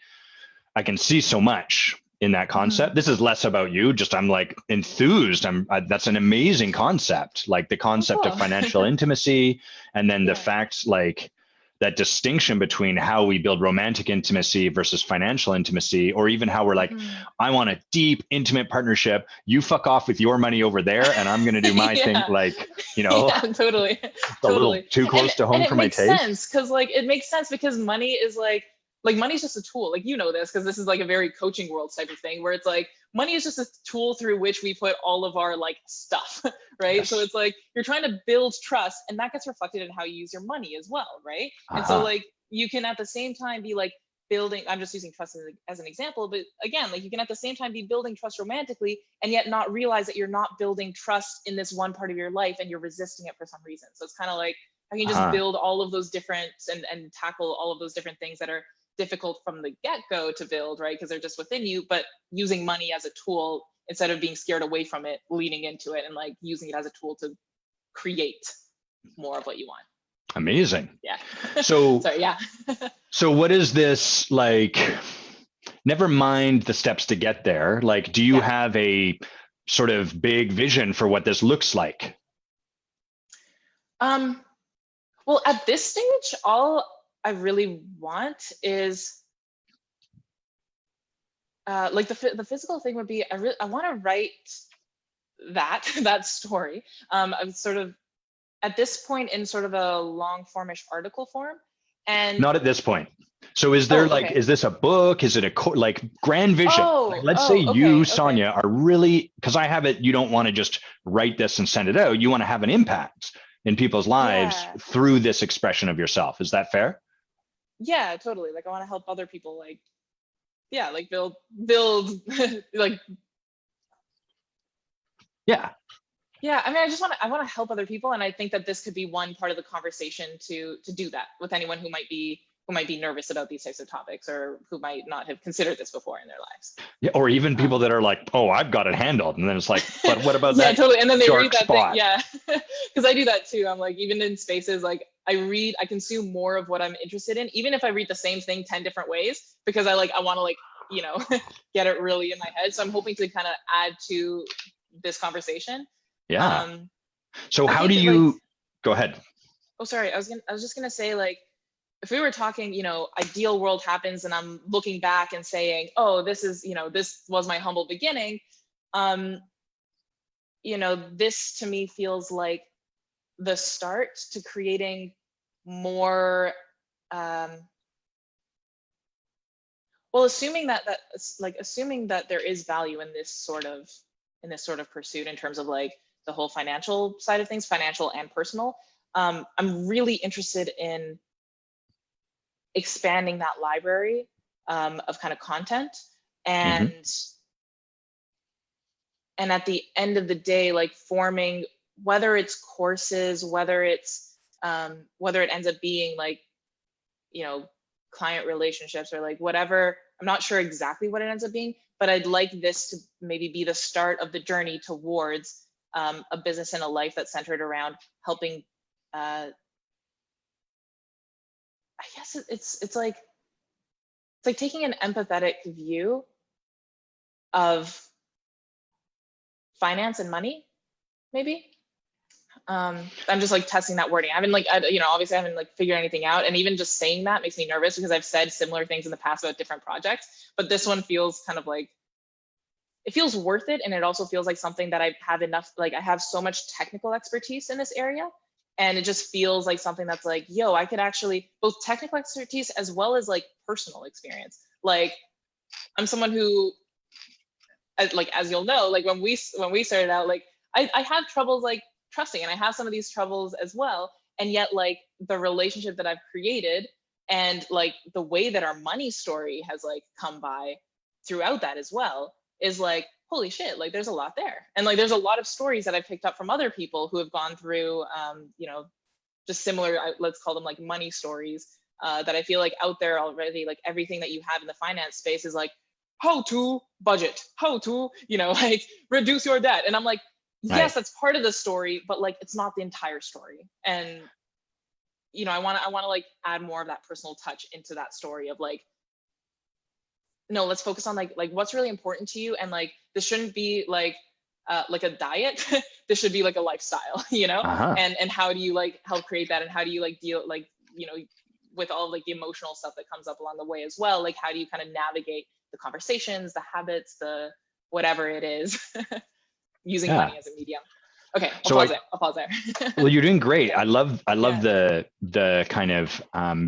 I can see so much in that concept. This is less about you, just I'm like enthused. That's an amazing concept, like the concept of financial intimacy. And then the fact, like, that distinction between how we build romantic intimacy versus financial intimacy, or even how we're like, I want a deep, intimate partnership. You fuck off with your money over there, and I'm going to do my thing. Like, Totally. a little too close to home for my taste. And it makes sense because, like, money is like money's just a tool. Like, this because this is like a very coaching world type of thing where it's like money is just a tool through which we put all of our like stuff, right? Yes. So it's like you're trying to build trust, and that gets reflected in how you use your money as well, right? And so like you can at the same time be like building, I'm just using trust as an example, but again, like you can at the same time be building trust romantically and yet not realize that you're not building trust in this one part of your life and you're resisting it for some reason. So it's kind of like I can just build all of those different and tackle all of those different things that are difficult from the get-go to build, right? Because they're just within you, but using money as a tool instead of being scared away from it, leaning into it and like using it as a tool to create more of what you want. Amazing. Yeah. So, sorry, yeah. So what is this like? Never mind the steps to get there. Like, do you have a sort of big vision for what this looks like? Well, at this stage, all I really want is like the physical thing would be I want to write that story. I'm sort of at this point in sort of a long formish article form. And not at this point. So is there okay. is this a book? Is it a like grand vision? Like, let's say you, Okay. Sanja, are really, because I have it, you don't want to just write this and send it out. You want to have an impact in people's lives Yeah. through this expression of yourself. Is that fair? Yeah, totally. Like I want to help other people, like, yeah, like build like, Yeah. yeah. I mean, I want to help other people, and I think that this could be one part of the conversation to do that with anyone who might be nervous about these types of topics, or who might not have considered this before in their lives. Yeah. Or even people that are like, oh, I've got it handled. And then it's like, but what about Yeah, that totally. And then they read dark that thing. spot? Yeah. Because I do that too. I'm like, even in spaces, like I consume more of what I'm interested in, even if I read the same thing 10 different ways, because I want to get it really in my head. So I'm hoping to kind of add to this conversation. Yeah. So I how do think, you go ahead? Oh, sorry. I was just gonna say, like, if we were talking, ideal world happens, and I'm looking back and saying, oh, this was my humble beginning. This to me feels like the start to creating more, assuming that there is value in this sort of pursuit, in terms of like the whole financial side of things, financial and personal. I'm really interested in expanding that library of kind of content, and at the end of the day, like forming, whether it's courses, whether it ends up being like, client relationships, or like whatever. I'm not sure exactly what it ends up being, but I'd like this to maybe be the start of the journey towards a business and a life that's centered around helping. I guess it's like taking an empathetic view of finance and money, maybe. I'm just like testing that wording. I haven't obviously I haven't like figured anything out, and even just saying that makes me nervous, because I've said similar things in the past about different projects, but this one feels kind of like, it feels worth it, and it also feels like something that I have so much technical expertise in this area, and it just feels like something that's like, yo, I could actually, both technical expertise as well as like personal experience. Like, I'm someone who, like, as you'll know, like when we started out, like I have troubles like trusting, and I have some of these troubles as well. And yet, like, the relationship that I've created, and like the way that our money story has like come by throughout that as well, is like, holy shit, like there's a lot there. And like there's a lot of stories that I picked up from other people who have gone through just similar, let's call them like money stories, that I feel like out there already. Like everything that you have in the finance space is like, how to budget, how to like reduce your debt. And I'm like, yes, that's part of the story, but like it's not the entire story. And I want to like add more of that personal touch into that story of like, no, let's focus on like what's really important to you. And like, this shouldn't be like a diet. This should be like a lifestyle, and how do you like help create that? And how do you like deal, like, with all like the emotional stuff that comes up along the way as well? Like, how do you kind of navigate the conversations, the habits, the whatever it is, using money as a medium. Okay, I'll pause there. Well, you're doing great. I love the kind of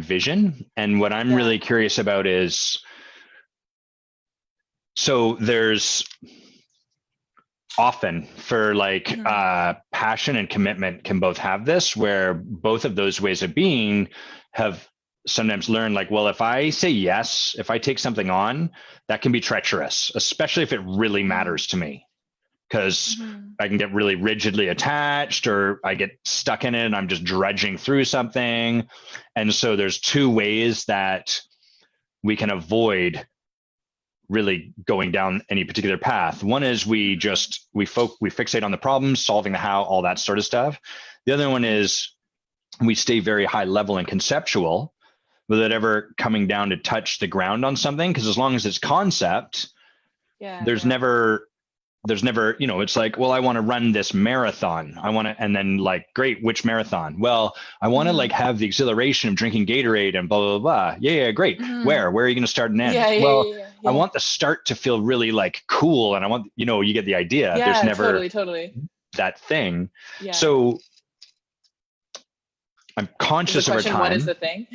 vision. And what I'm really curious about is, so there's often for like passion and commitment can both have this, where both of those ways of being have sometimes learned like, well, if I say yes, if I take something on, that can be treacherous, especially if it really matters to me. Because I can get really rigidly attached, or I get stuck in it and I'm just dredging through something. And so there's two ways that we can avoid really going down any particular path. One is we fixate on the problem, solving the how, all that sort of stuff. The other one is we stay very high level and conceptual without ever coming down to touch the ground on something. Because as long as it's concept, there's never there's never, it's like, well, I want to run this marathon. And then like, great, which marathon? Well, I want to like have the exhilaration of drinking Gatorade and blah, blah, blah. Yeah, great. Where are you going to start and end? I want the start to feel really like cool. And I want, you get the idea. There's never totally that thing. Yeah. So I'm conscious of our time. What is the thing?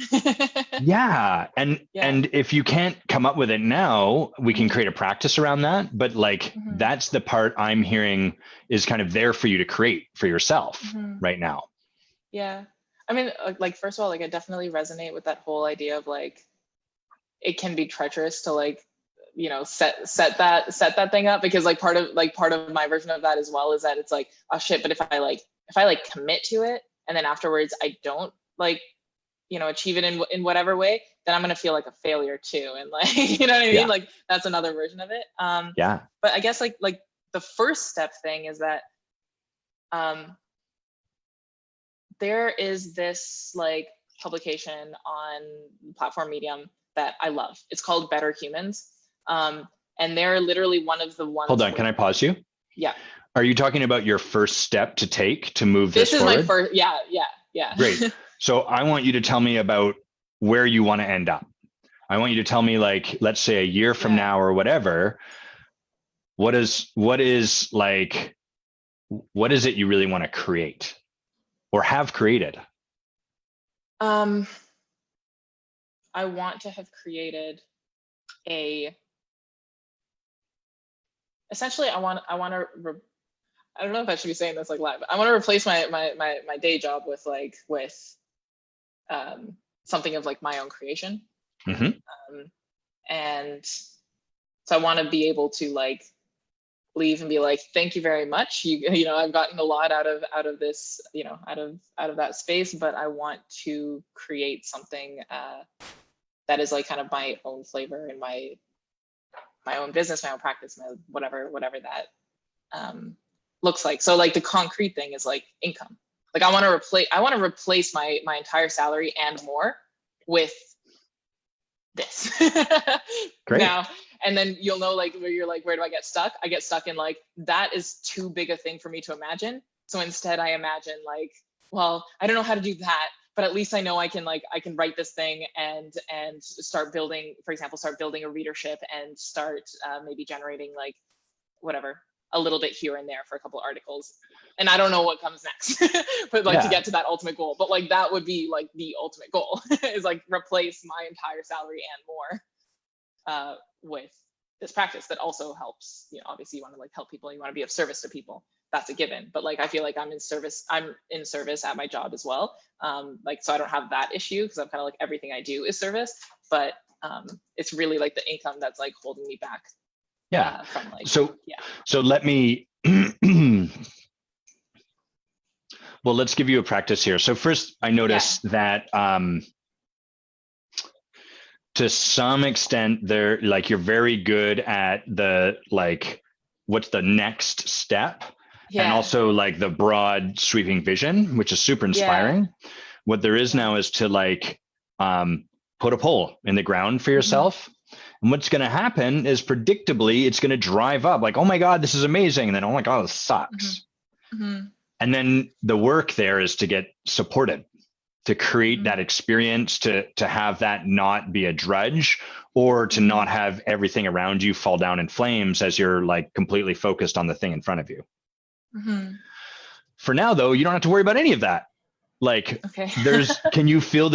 Yeah. And if you can't come up with it now, we can create a practice around that. But like, that's the part I'm hearing is kind of there for you to create for yourself right now. Yeah. I mean, like, first of all, like, I definitely resonate with that whole idea of like, it can be treacherous to like, set that thing up, because like part of my version of that as well is that it's like, oh shit, but if I commit to it, and then afterwards I don't like, achieve it in whatever way, then I'm going to feel like a failure too. And like, you know what I mean? Yeah. Like that's another version of it. But I guess like the first step thing is that, there is this like publication on platform Medium that I love. It's called Better Humans. And they're literally one of the ones. Hold on. Can I pause you? Yeah. Are you talking about your first step to take to move this forward? This is my first. Yeah. Great. So I want you to tell me about where you want to end up. I want you to tell me, like, let's say a year from now or whatever, what is it you really want to create or have created? I want to have created essentially I want to I don't know if I should be saying this like live, but I want to replace my day job with something of like my own creation. And so I want to be able to like leave and be like, thank you very much. I've gotten a lot out of this, out of that space, but I want to create something that is like kind of my own flavor and my own business, my own practice, whatever that looks like. So like the concrete thing is like income. Like I want to replace my entire salary and more with this. Great. Now, and then you'll know like where you're like, where do I get stuck? I get stuck in like, that is too big a thing for me to imagine. So instead I imagine like, well, I don't know how to do that, but at least I know I can write this thing and start building, for example, a readership and start maybe generating like whatever, a little bit here and there for a couple articles. And I don't know what comes next, but like to get to that ultimate goal. But like that would be like the ultimate goal is like replace my entire salary and more with this practice that also helps. Obviously you want to like help people, you want to be of service to people. That's a given. But like I feel like I'm in service at my job as well. Like so I don't have that issue because I'm kind of like everything I do is service. But it's really like the income that's like holding me back. Yeah. From like, So let me well, let's give you a practice here. So first I noticed that to some extent you're very good at the like what's the next step, and also like the broad sweeping vision, which is super inspiring. What there is now is to like put a pole in the ground for yourself. And what's going to happen is predictably it's going to drive up like, oh my God, this is amazing. And then, oh my God, this sucks. And then the work there is to get supported, to create that experience, to have that not be a drudge, or to not have everything around you fall down in flames as you're like completely focused on the thing in front of you. For now, though, you don't have to worry about any of that. Like can you feel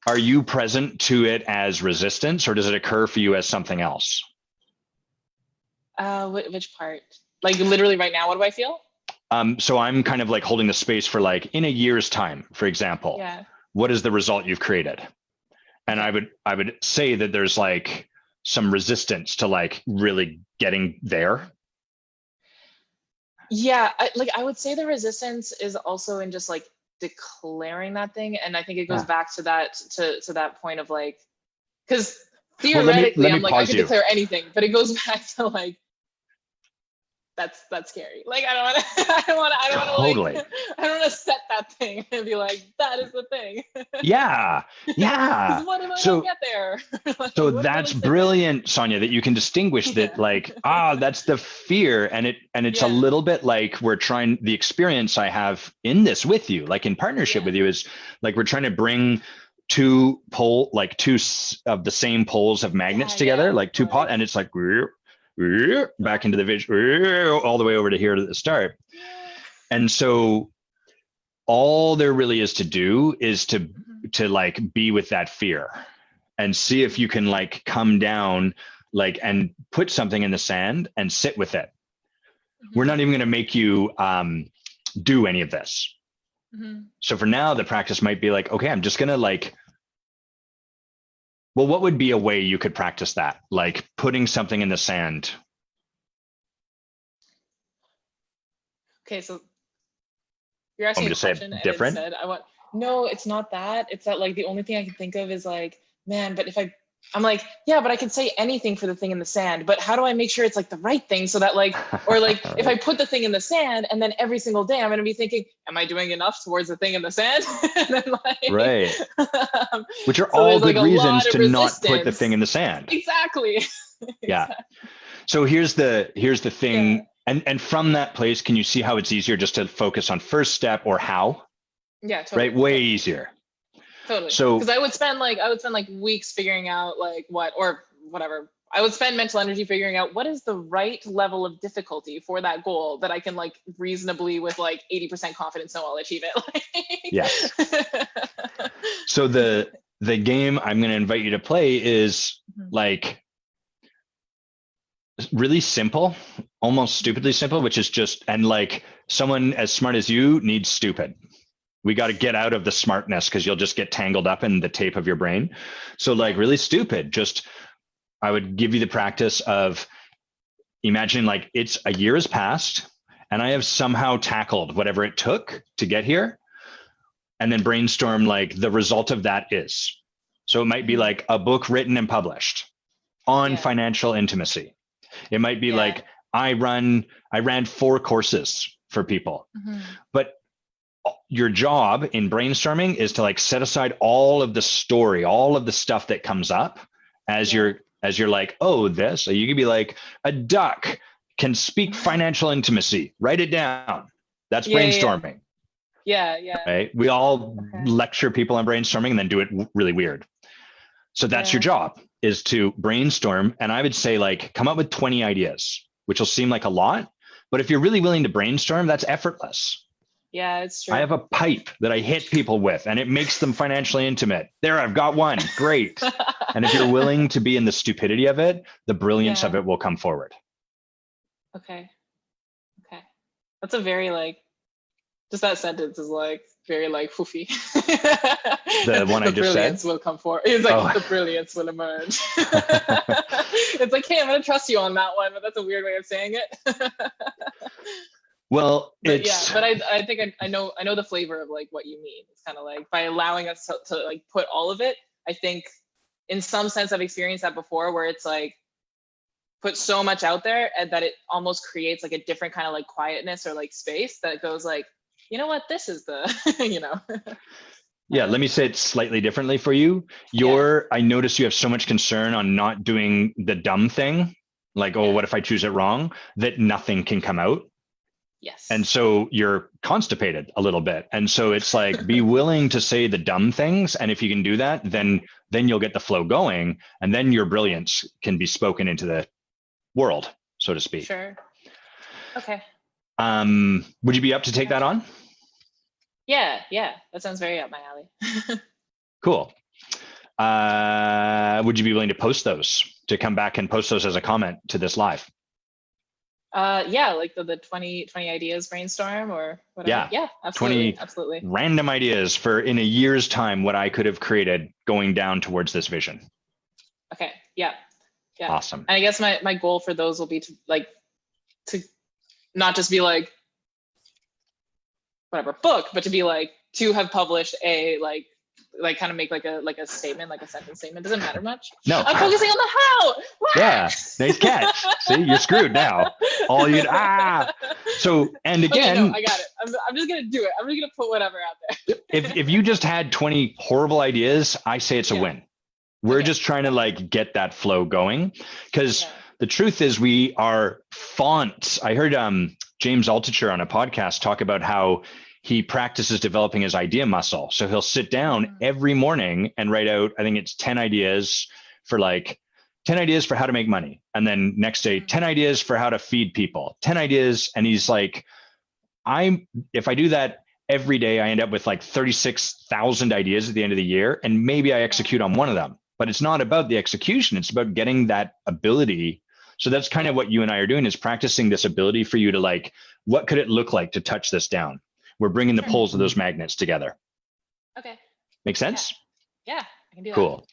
are you present to it as resistance, or does it occur for you as something else? Which part? Like literally right now, what do I feel? So I'm kind of like holding the space for like in a year's time, for example, what is the result you've created? And I would say that there's like some resistance to like really getting there. Yeah, I would say the resistance is also in just like declaring that thing. And I think it goes back to that point of like, because theoretically I'm like, I could declare anything, but it goes back to like, that's scary. Like I don't want to I don't want to Totally. like I don't want to set that thing and be like, that is the thing. Yeah. Yeah. Because what if I don't So get there? Like, so what will that's it sit there? brilliant, Sanja, that you can distinguish that, Yeah. like, that's the fear. And it's a Yeah. little bit like the experience I have in this with you, like in partnership Yeah. with you, is like we're trying to bring two of the same poles of magnets together, like two pot, and it's like back into the vision, all the way over to here to the start. Yeah. And so all there really is to do is to like be with that fear and see if you can like come down, like, and put something in the sand and sit with it. We're not even going to make you do any of this. So for now, the practice might be like, okay, I'm just going to like, well, what would be a way you could practice that? Like putting something in the sand. Okay, so you're asking Want me a to say question it and different? instead I want, no, it's not that. It's that like the only thing I can think of is like, man, but if I'm like, yeah, but I can say anything for the thing in the sand, but how do I make sure it's like the right thing so that like, or like if I put the thing in the sand and then every single day I'm going to be thinking, am I doing enough towards the thing in the sand? And then like, Right. Which are so all there's good like a reasons lot of to not put the resistance. thing in the sand. Exactly. Yeah. Exactly. So here's the thing. Yeah. And from that place, can you see how it's easier just to focus on first step or how? Yeah, totally. Right? Way Totally. easier. Totally. So Because I would spend like weeks figuring out like what or whatever. I would spend mental energy figuring out what is the right level of difficulty for that goal that I can like reasonably with like 80% confidence know I'll achieve it. yes. So the game I'm going to invite you to play is like really simple, almost stupidly simple, which is just, and like someone as smart as you needs stupid. We got to get out of the smartness because you'll just get tangled up in the tape of your brain. So like really stupid, just I would give you the practice of imagining like it's a year has passed and I have somehow tackled whatever it took to get here, and then brainstorm like the result of that is. So it might be like a book written and published on financial intimacy. It might be like I ran 4 courses for people. But your job in brainstorming is to like set aside all of the story, all of the stuff that comes up as you're like, oh, this. So you could be like, a duck can speak financial intimacy. Write it down. That's brainstorming. Yeah. Right? We all lecture people on brainstorming and then do it really weird. So that's your job, is to brainstorm. And I would say like come up with 20 ideas, which will seem like a lot. But if you're really willing to brainstorm, that's effortless. Yeah, it's true. I have a pipe that I hit people with and it makes them financially intimate. There, I've got one. Great. And if you're willing to be in the stupidity of it, the brilliance of it will come forward. Okay. That's a very like, just that sentence is like very like foofy. The one I just said? The brilliance will come forward. It's like the brilliance will emerge. It's like, hey, I'm going to trust you on that one, but that's a weird way of saying it. Well, but I think I know the flavor of like what you mean. It's kind of like by allowing us to like put all of it. I think in some sense I've experienced that before, where it's like put so much out there and that it almost creates like a different kind of like quietness or like space that goes like, you know what, this is the, you know. Yeah, let me say it slightly differently for you. I notice you have so much concern on not doing the dumb thing, like, oh, what if I choose it wrong, that nothing can come out. Yes. And so you're constipated a little bit. And so it's like, be willing to say the dumb things. And if you can do that, then you'll get the flow going. And then your brilliance can be spoken into the world, so to speak. Sure. Okay. Would you be up to take that on? Yeah. That sounds very up my alley. Cool. Would you be willing to post those, to come back and post those as a comment to this live? Yeah, like the 20 ideas brainstorm or whatever. Yeah, absolutely. 20 absolutely. Random ideas for in a year's time what I could have created going down towards this vision. Okay. Yeah. Awesome. And I guess my goal for those will be to not just be like whatever book, but to be like to have published a like like kind of make like a statement, like a sentence statement? Doesn't matter much. No. I'm focusing on the how. What? Yeah, nice catch. See, you're screwed now. All you So, and again, okay, no, I got it. I'm just gonna do it. I'm just gonna put whatever out there. if you just had 20 horrible ideas, I say it's a win. We're just trying to like get that flow going, because the truth is we are fonts. I heard James Altucher on a podcast talk about how he practices developing his idea muscle. So he'll sit down every morning and write out, I think it's 10 ideas for how to make money. And then next day, 10 ideas for how to feed people, 10 ideas. And he's like, if I do that every day, I end up with like 36,000 ideas at the end of the year. And maybe I execute on one of them, but it's not about the execution. It's about getting that ability. So that's kind of what you and I are doing, is practicing this ability for you to like, what could it look like to touch this down? We're bringing the poles of those magnets together. Okay. Make sense? Yeah, I can do that. Cool.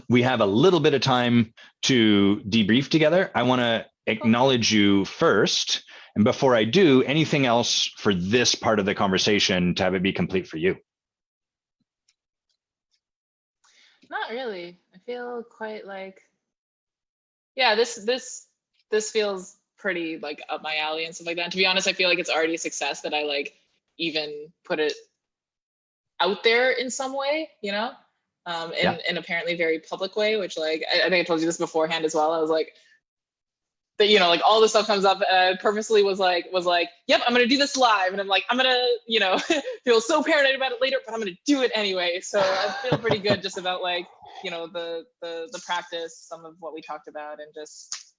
We have a little bit of time to debrief together. I want to acknowledge you first. And before I do, anything else for this part of the conversation to have it be complete for you? Not really. I feel quite like, this feels pretty like up my alley and stuff like that. And to be honest, I feel like it's already a success that I like even put it out there in some way, in an apparently very public way, which like, I think I told you this beforehand as well. I was like, that, like all this stuff comes up, purposely was like, yep, I'm going to do this live. And I'm like, I'm going to, feel so paranoid about it later, but I'm going to do it anyway. So I feel pretty good just about like, the practice, some of what we talked about, and just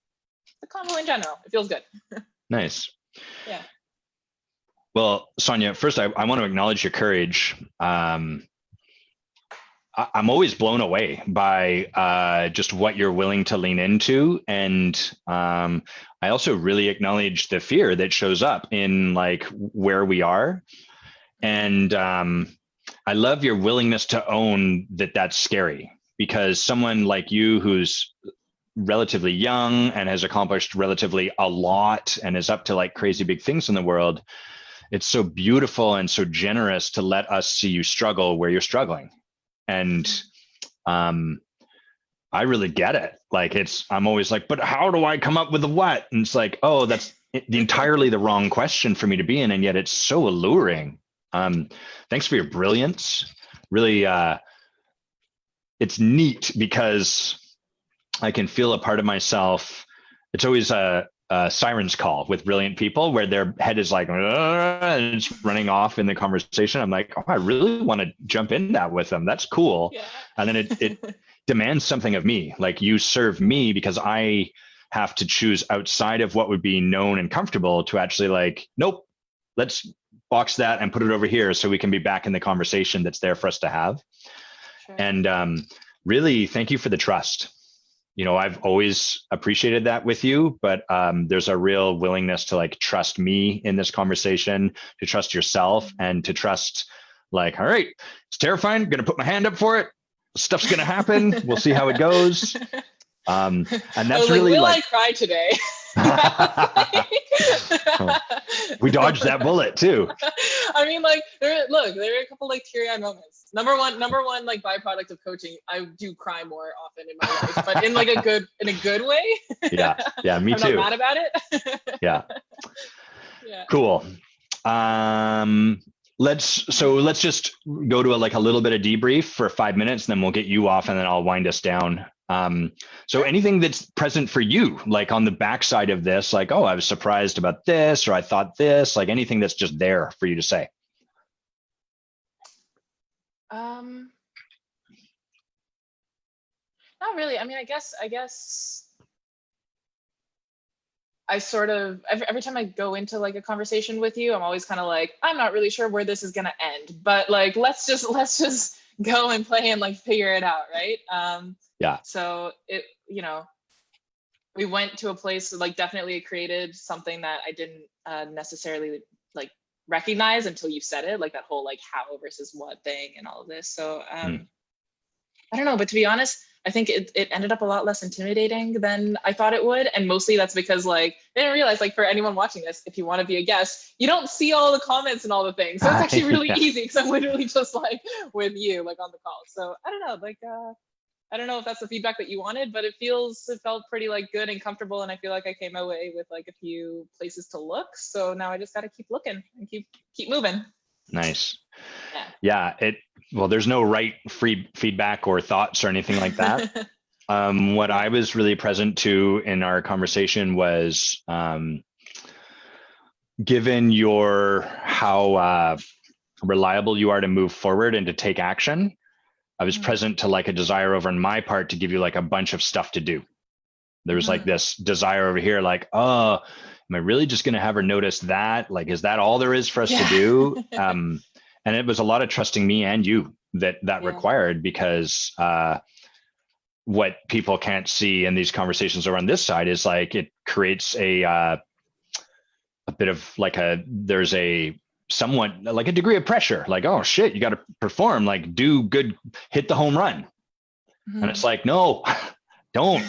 the convo in general. It feels good. Nice. Yeah. Well, Sanja, first, I want to acknowledge your courage. I'm always blown away by just what you're willing to lean into. And I also really acknowledge the fear that shows up in like where we are. And I love your willingness to own that that's scary, because someone like you who's relatively young and has accomplished relatively a lot and is up to like crazy big things in the world, it's so beautiful and so generous to let us see you struggle where you're struggling. And I really get it. Like I'm always like, but how do I come up with the what? And it's like, oh, that's entirely the wrong question for me to be in. And yet it's so alluring. Thanks for your brilliance. Really, it's neat because I can feel a part of myself. It's always a siren's call with brilliant people where their head is like, and it's running off in the conversation. I'm like, oh, I really want to jump in that with them. That's cool. Yeah. And then it demands something of me. Like, you serve me because I have to choose outside of what would be known and comfortable to actually like, nope, let's box that and put it over here so we can be back in the conversation that's there for us to have. Sure. And really, thank you for the trust. I've always appreciated that with you, but there's a real willingness to like trust me in this conversation, to trust yourself, and to trust like, all right, it's terrifying. I'm going to put my hand up for it. Stuff's going to happen. We'll see how it goes. And that's really will like, I cry today? We dodged that bullet too. I mean, like, there are a couple like teary-eyed moments. Number one, like byproduct of coaching, I do cry more often in my life, but in like a good way. Yeah, me too. I'm not mad about it. Yeah. Cool. Let's just go to a little bit of debrief for 5 minutes, and then we'll get you off, and then I'll wind us down. So anything that's present for you, like on the backside of this, like, oh, I was surprised about this, or I thought this, like anything that's just there for you to say. Not really. I mean, I guess I sort of, every time I go into like a conversation with you, I'm always kind of like, I'm not really sure where this is going to end, but like, let's just go and play and like figure it out. Right. Yeah. So we went to a place like, definitely it created something that I didn't necessarily like recognize until you said it, like that whole like how versus what thing and all of this. So I don't know, but to be honest, I think it ended up a lot less intimidating than I thought it would. And mostly that's because like, they didn't realize, like, for anyone watching this, if you want to be a guest, you don't see all the comments and all the things. So it's actually really easy, because I'm literally just like with you, like on the call. So I don't know, like, I don't know if that's the feedback that you wanted, but it felt pretty like good and comfortable. And I feel like I came away with like a few places to look. So now I just got to keep looking and keep moving. Nice. Yeah. Well, there's no right free feedback or thoughts or anything like that. What I was really present to in our conversation was, given how reliable you are to move forward and to take action, I was present to like a desire over on my part to give you like a bunch of stuff to do. There was like this desire over here, like, oh, am I really just going to have her notice that? Like, is that all there is for us to do? And it was a lot of trusting me and you that required, because what people can't see in these conversations over on this side is like, it creates a bit of like there's a somewhat like a degree of pressure, like, oh shit, you got to perform, like do good, hit the home run. And it's like, no, don't.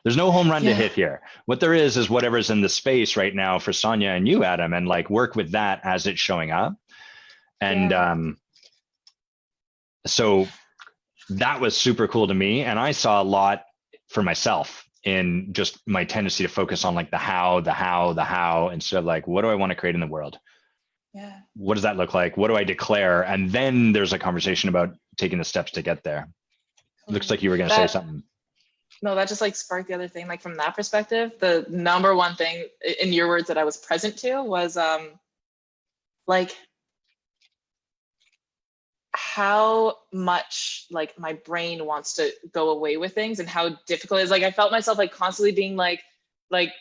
There's no home run to hit here. What there is whatever's in the space right now for Sanja and you, Adam, and like work with that as it's showing up. And so that was super cool to me. And I saw a lot for myself in just my tendency to focus on like the how, instead of like, what do I want to create in the world? Yeah. What does that look like? What do I declare? And then there's a conversation about taking the steps to get there. Looks like you were going to say something. No, that just like sparked the other thing. Like from that perspective, the number one thing in your words that I was present to was like how much like my brain wants to go away with things, and how difficult it is. Like I felt myself like constantly being like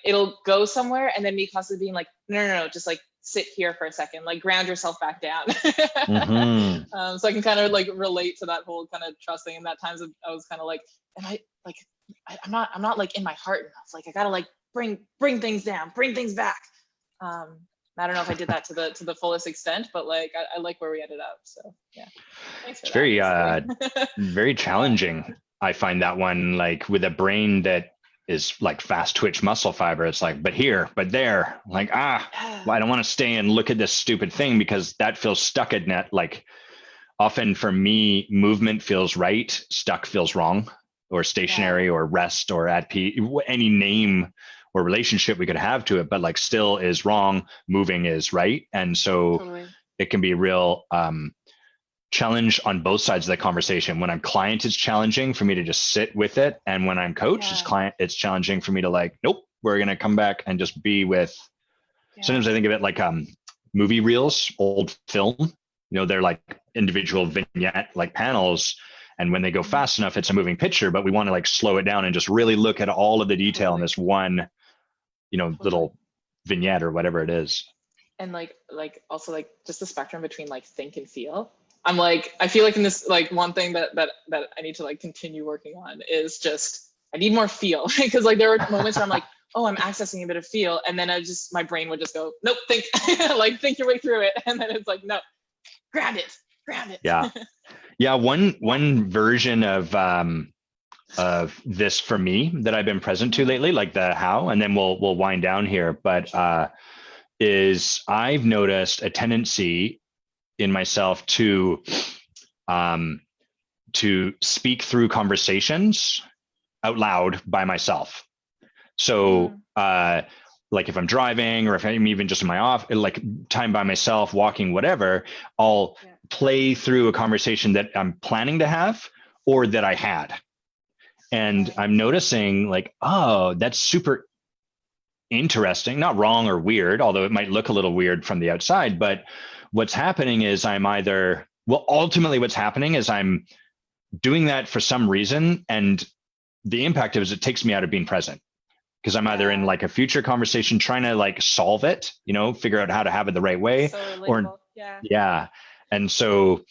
it'll go somewhere, and then me constantly being like, no, just like sit here for a second, like ground yourself back down. So I can kind of like relate to that whole kind of trust thing. And that times I was kind of like, am I like, I'm not like in my heart enough. Like I gotta like bring things down, bring things back. I don't know if I did that to the fullest extent, but like I like where we ended up. So yeah, thanks for that. Very very challenging. I find that one, like with a brain that is like fast twitch muscle fiber, it's like, but here, but there, like, well, I don't want to stay and look at this stupid thing because that feels stuck at net. Like often for me, movement feels right, stuck feels wrong, or stationary or rest or at peace, any name or relationship we could have to it, but like still is wrong, moving is right. And so it can be a real challenge on both sides of the conversation. When I'm client, it's challenging for me to just sit with it. And when I'm coach, it's challenging for me to like, nope, we're going to come back and just be with, sometimes I think of it like movie reels, old film, you know, they're like individual vignette, like panels. And when they go fast enough, it's a moving picture, but we want to like slow it down and just really look at all of the detail in this one, you know, little vignette or whatever it is. And like also like just the spectrum between like think and feel. I'm like, I feel like in this, like one thing that I need to like continue working on is just, I need more feel. Because like there were moments where I'm like, oh, I'm accessing a bit of feel. And then my brain would just go, nope, think, like think your way through it. And then it's like, no, ground it. Yeah. Yeah. One version of this for me that I've been present to lately, like the how, and then we'll wind down here, but is I've noticed a tendency in myself to speak through conversations out loud by myself. So like if I'm driving, or if I'm even just in my off, like time by myself, walking, whatever, I'll play through a conversation that I'm planning to have or that I had. And I'm noticing like, oh, that's super interesting, not wrong or weird, although it might look a little weird from the outside, but what's happening is ultimately what's happening is I'm doing that for some reason. And the impact of it is it takes me out of being present, because I'm either in like a future conversation trying to like solve it, you know, figure out how to have it the right way, or And so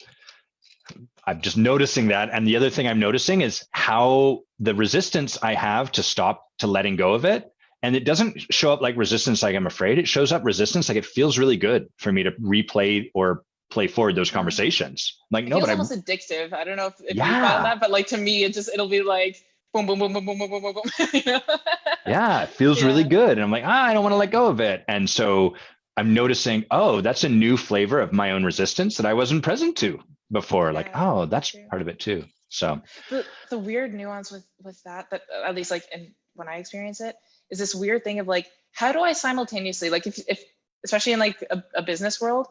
I'm just noticing that. And the other thing I'm noticing is how the resistance I have to stop to letting go of it. And it doesn't show up like resistance like I'm afraid. It shows up resistance like it feels really good for me to replay or play forward those conversations. Like, It no, feels but almost addictive. I don't know if you found yeah, that, but like to me, it'll be like boom, boom, boom, boom, boom, boom, boom, boom, boom. You know? yeah, it feels really Yeah, good. And I'm like, I don't want to yeah, let go of it. And so I'm noticing, oh, that's a new flavor of my own resistance that I wasn't present to before. Like, yeah. oh, that's True. part of it too. So The weird nuance with that at least like in when I experience it is this weird thing of like, how do I simultaneously, like if especially in like a business world,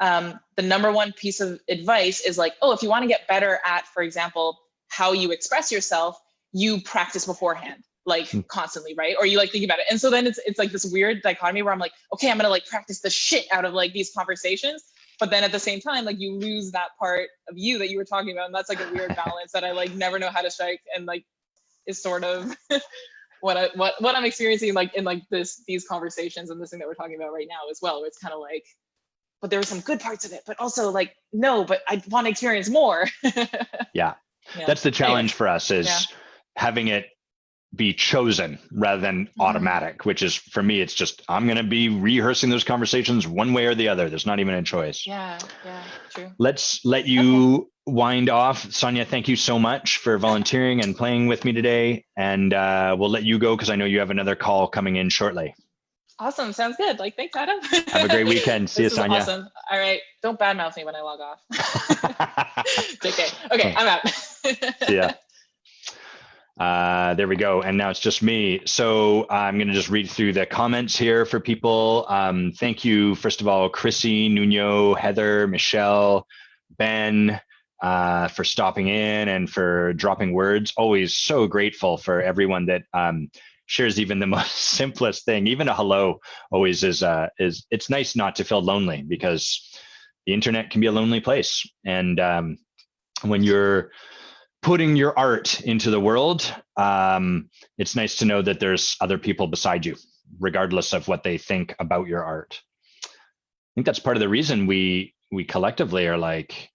the number one piece of advice is like, oh, if you want to get better at, for example, how you express yourself, you practice beforehand, like constantly, right? Or you like think about it. And so then it's like this weird dichotomy where I'm like, okay, I'm gonna like practice the shit out of like these conversations. But then at the same time, like you lose that part of you that you were talking about. And that's like a weird balance that I like never know how to strike, and like is sort of what I'm experiencing like in like these conversations and this thing that we're talking about right now as well, where it's kind of like, but there were some good parts of it, but also like, no, but I want to experience more. yeah, Yeah. that's the challenge Anyway, for us, is yeah. having it be chosen rather than automatic, which is, for me, it's just, I'm going to be rehearsing those conversations one way or the other. There's not even a choice. Yeah, yeah, true. Let's let Okay. you wind off. Sanja, thank you so much for volunteering and playing with me today. And we'll let you go because I know you have another call coming in shortly. Awesome. Sounds good. Like, thanks, Adam. Have a great weekend. See you, This is Sanja. awesome. All right. Don't badmouth me when I log off. JK. Okay, I'm out. See ya. There we go. And now it's just me. So I'm going to just read through the comments here for people. Thank you, first of all, Chrissy, Nuno, Heather, Michelle, Ben, for stopping in and for dropping words. Always so grateful for everyone that shares even the most simplest thing. Even a hello always is it's nice not to feel lonely, because the internet can be a lonely place. And when you're putting your art into the world, it's nice to know that there's other people beside you, regardless of what they think about your art. I think that's part of the reason we collectively are like,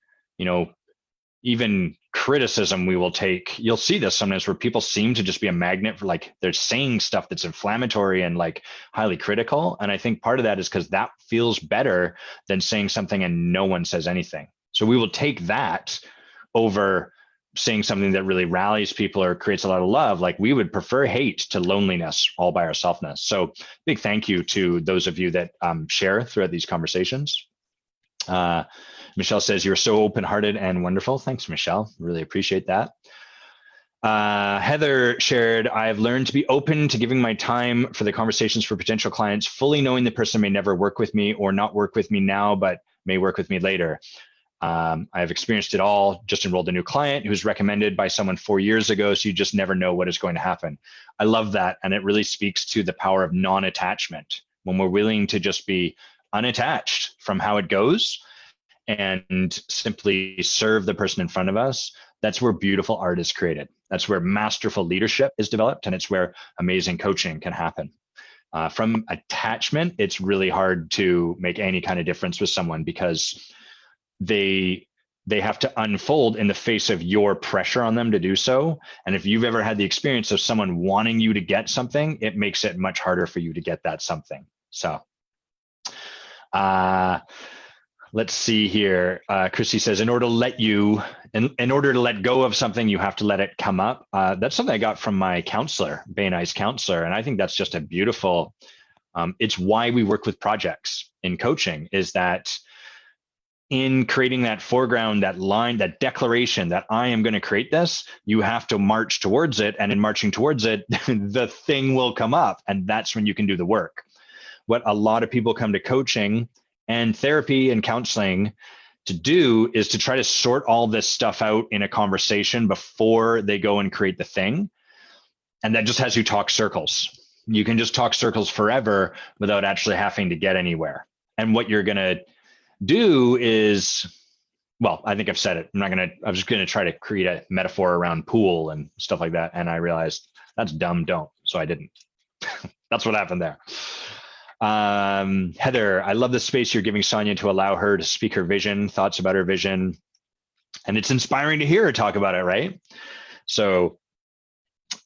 even criticism we will take. You'll see this sometimes where people seem to just be a magnet for, like, they're saying stuff that's inflammatory and like highly critical. And I think part of that is because that feels better than saying something and no one says anything. So we will take that over saying something that really rallies people or creates a lot of love. Like, we would prefer hate to loneliness all by ourselfness. So big thank you to those of you that share throughout these conversations. Michelle says, you're so open-hearted and wonderful. Thanks, Michelle. Really appreciate that. Heather shared, I've learned to be open to giving my time for the conversations for potential clients, fully knowing the person may never work with me or not work with me now, but may work with me later. I've experienced it all. Just enrolled a new client who was recommended by someone 4 years ago. So you just never know what is going to happen. I love that. And it really speaks to the power of non-attachment. When we're willing to just be unattached from how it goes and simply serve the person in front of us, that's where beautiful art is created. That's where masterful leadership is developed. And it's where amazing coaching can happen. From attachment, it's really hard to make any kind of difference with someone, because they have to unfold in the face of your pressure on them to do so. And if you've ever had the experience of someone wanting you to get something, it makes it much harder for you to get that something. So let's see here. Chrissy says, in order to let go of something, you have to let it come up. That's something I got from my counselor, Bay Nice counselor. And I think that's just a beautiful, it's why we work with projects in coaching, is that in creating that foreground, that line, that declaration that I am going to create this, you have to march towards it. And in marching towards it, the thing will come up. And that's when you can do the work. What a lot of people come to coaching and therapy and counseling to do is to try to sort all this stuff out in a conversation before they go and create the thing. And that just has you talk circles. You can just talk circles forever without actually having to get anywhere. And what you're going to do is, well, I think I've said it. I was just going to try to create a metaphor around pool and stuff like that. And I realized that's dumb. Don't. So I didn't. That's what happened there. Heather, I love the space you're giving Sanja to allow her to speak her vision, thoughts about her vision. And it's inspiring to hear her talk about it, right? So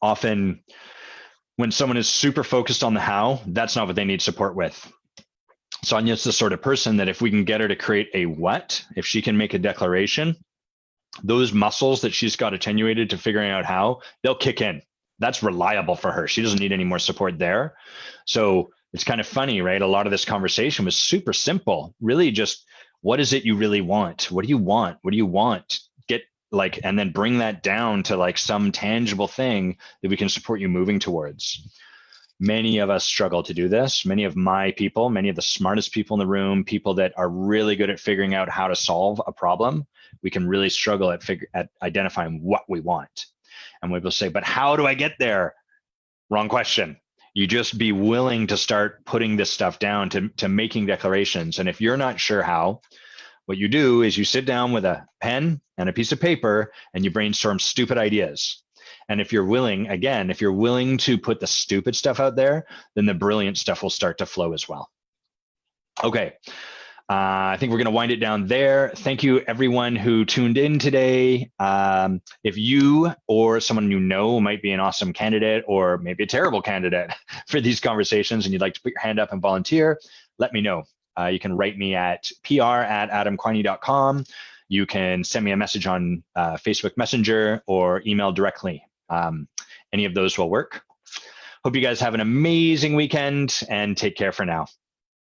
often when someone is super focused on the how, that's not what they need support with. Sonya's the sort of person that if we can get her to create a what, if she can make a declaration, those muscles that she's got attenuated to figuring out how, they'll kick in. That's reliable for her. She doesn't need any more support there. So it's kind of funny, right? A lot of this conversation was super simple, really just what is it you really want? What do you want? What do you want? Get like, and then bring that down to like some tangible thing that we can support you moving towards. Many of us struggle to do this. Many of my people, many of the smartest people in the room, people that are really good at figuring out how to solve a problem, we can really struggle at identifying what we want. And we will say, but how do I get there? Wrong question. You just be willing to start putting this stuff down to making declarations. And if you're not sure how, what you do is you sit down with a pen and a piece of paper and you brainstorm stupid ideas. And if you're willing, again, if you're willing to put the stupid stuff out there, then the brilliant stuff will start to flow as well. Okay. I think we're going to wind it down there. Thank you, everyone who tuned in today. If you or someone you know might be an awesome candidate or maybe a terrible candidate for these conversations and you'd like to put your hand up and volunteer, let me know. You can write me at pr@adamquiney.com. You can send me a message on Facebook Messenger or email directly. Any of those will work. Hope you guys have an amazing weekend and take care for now.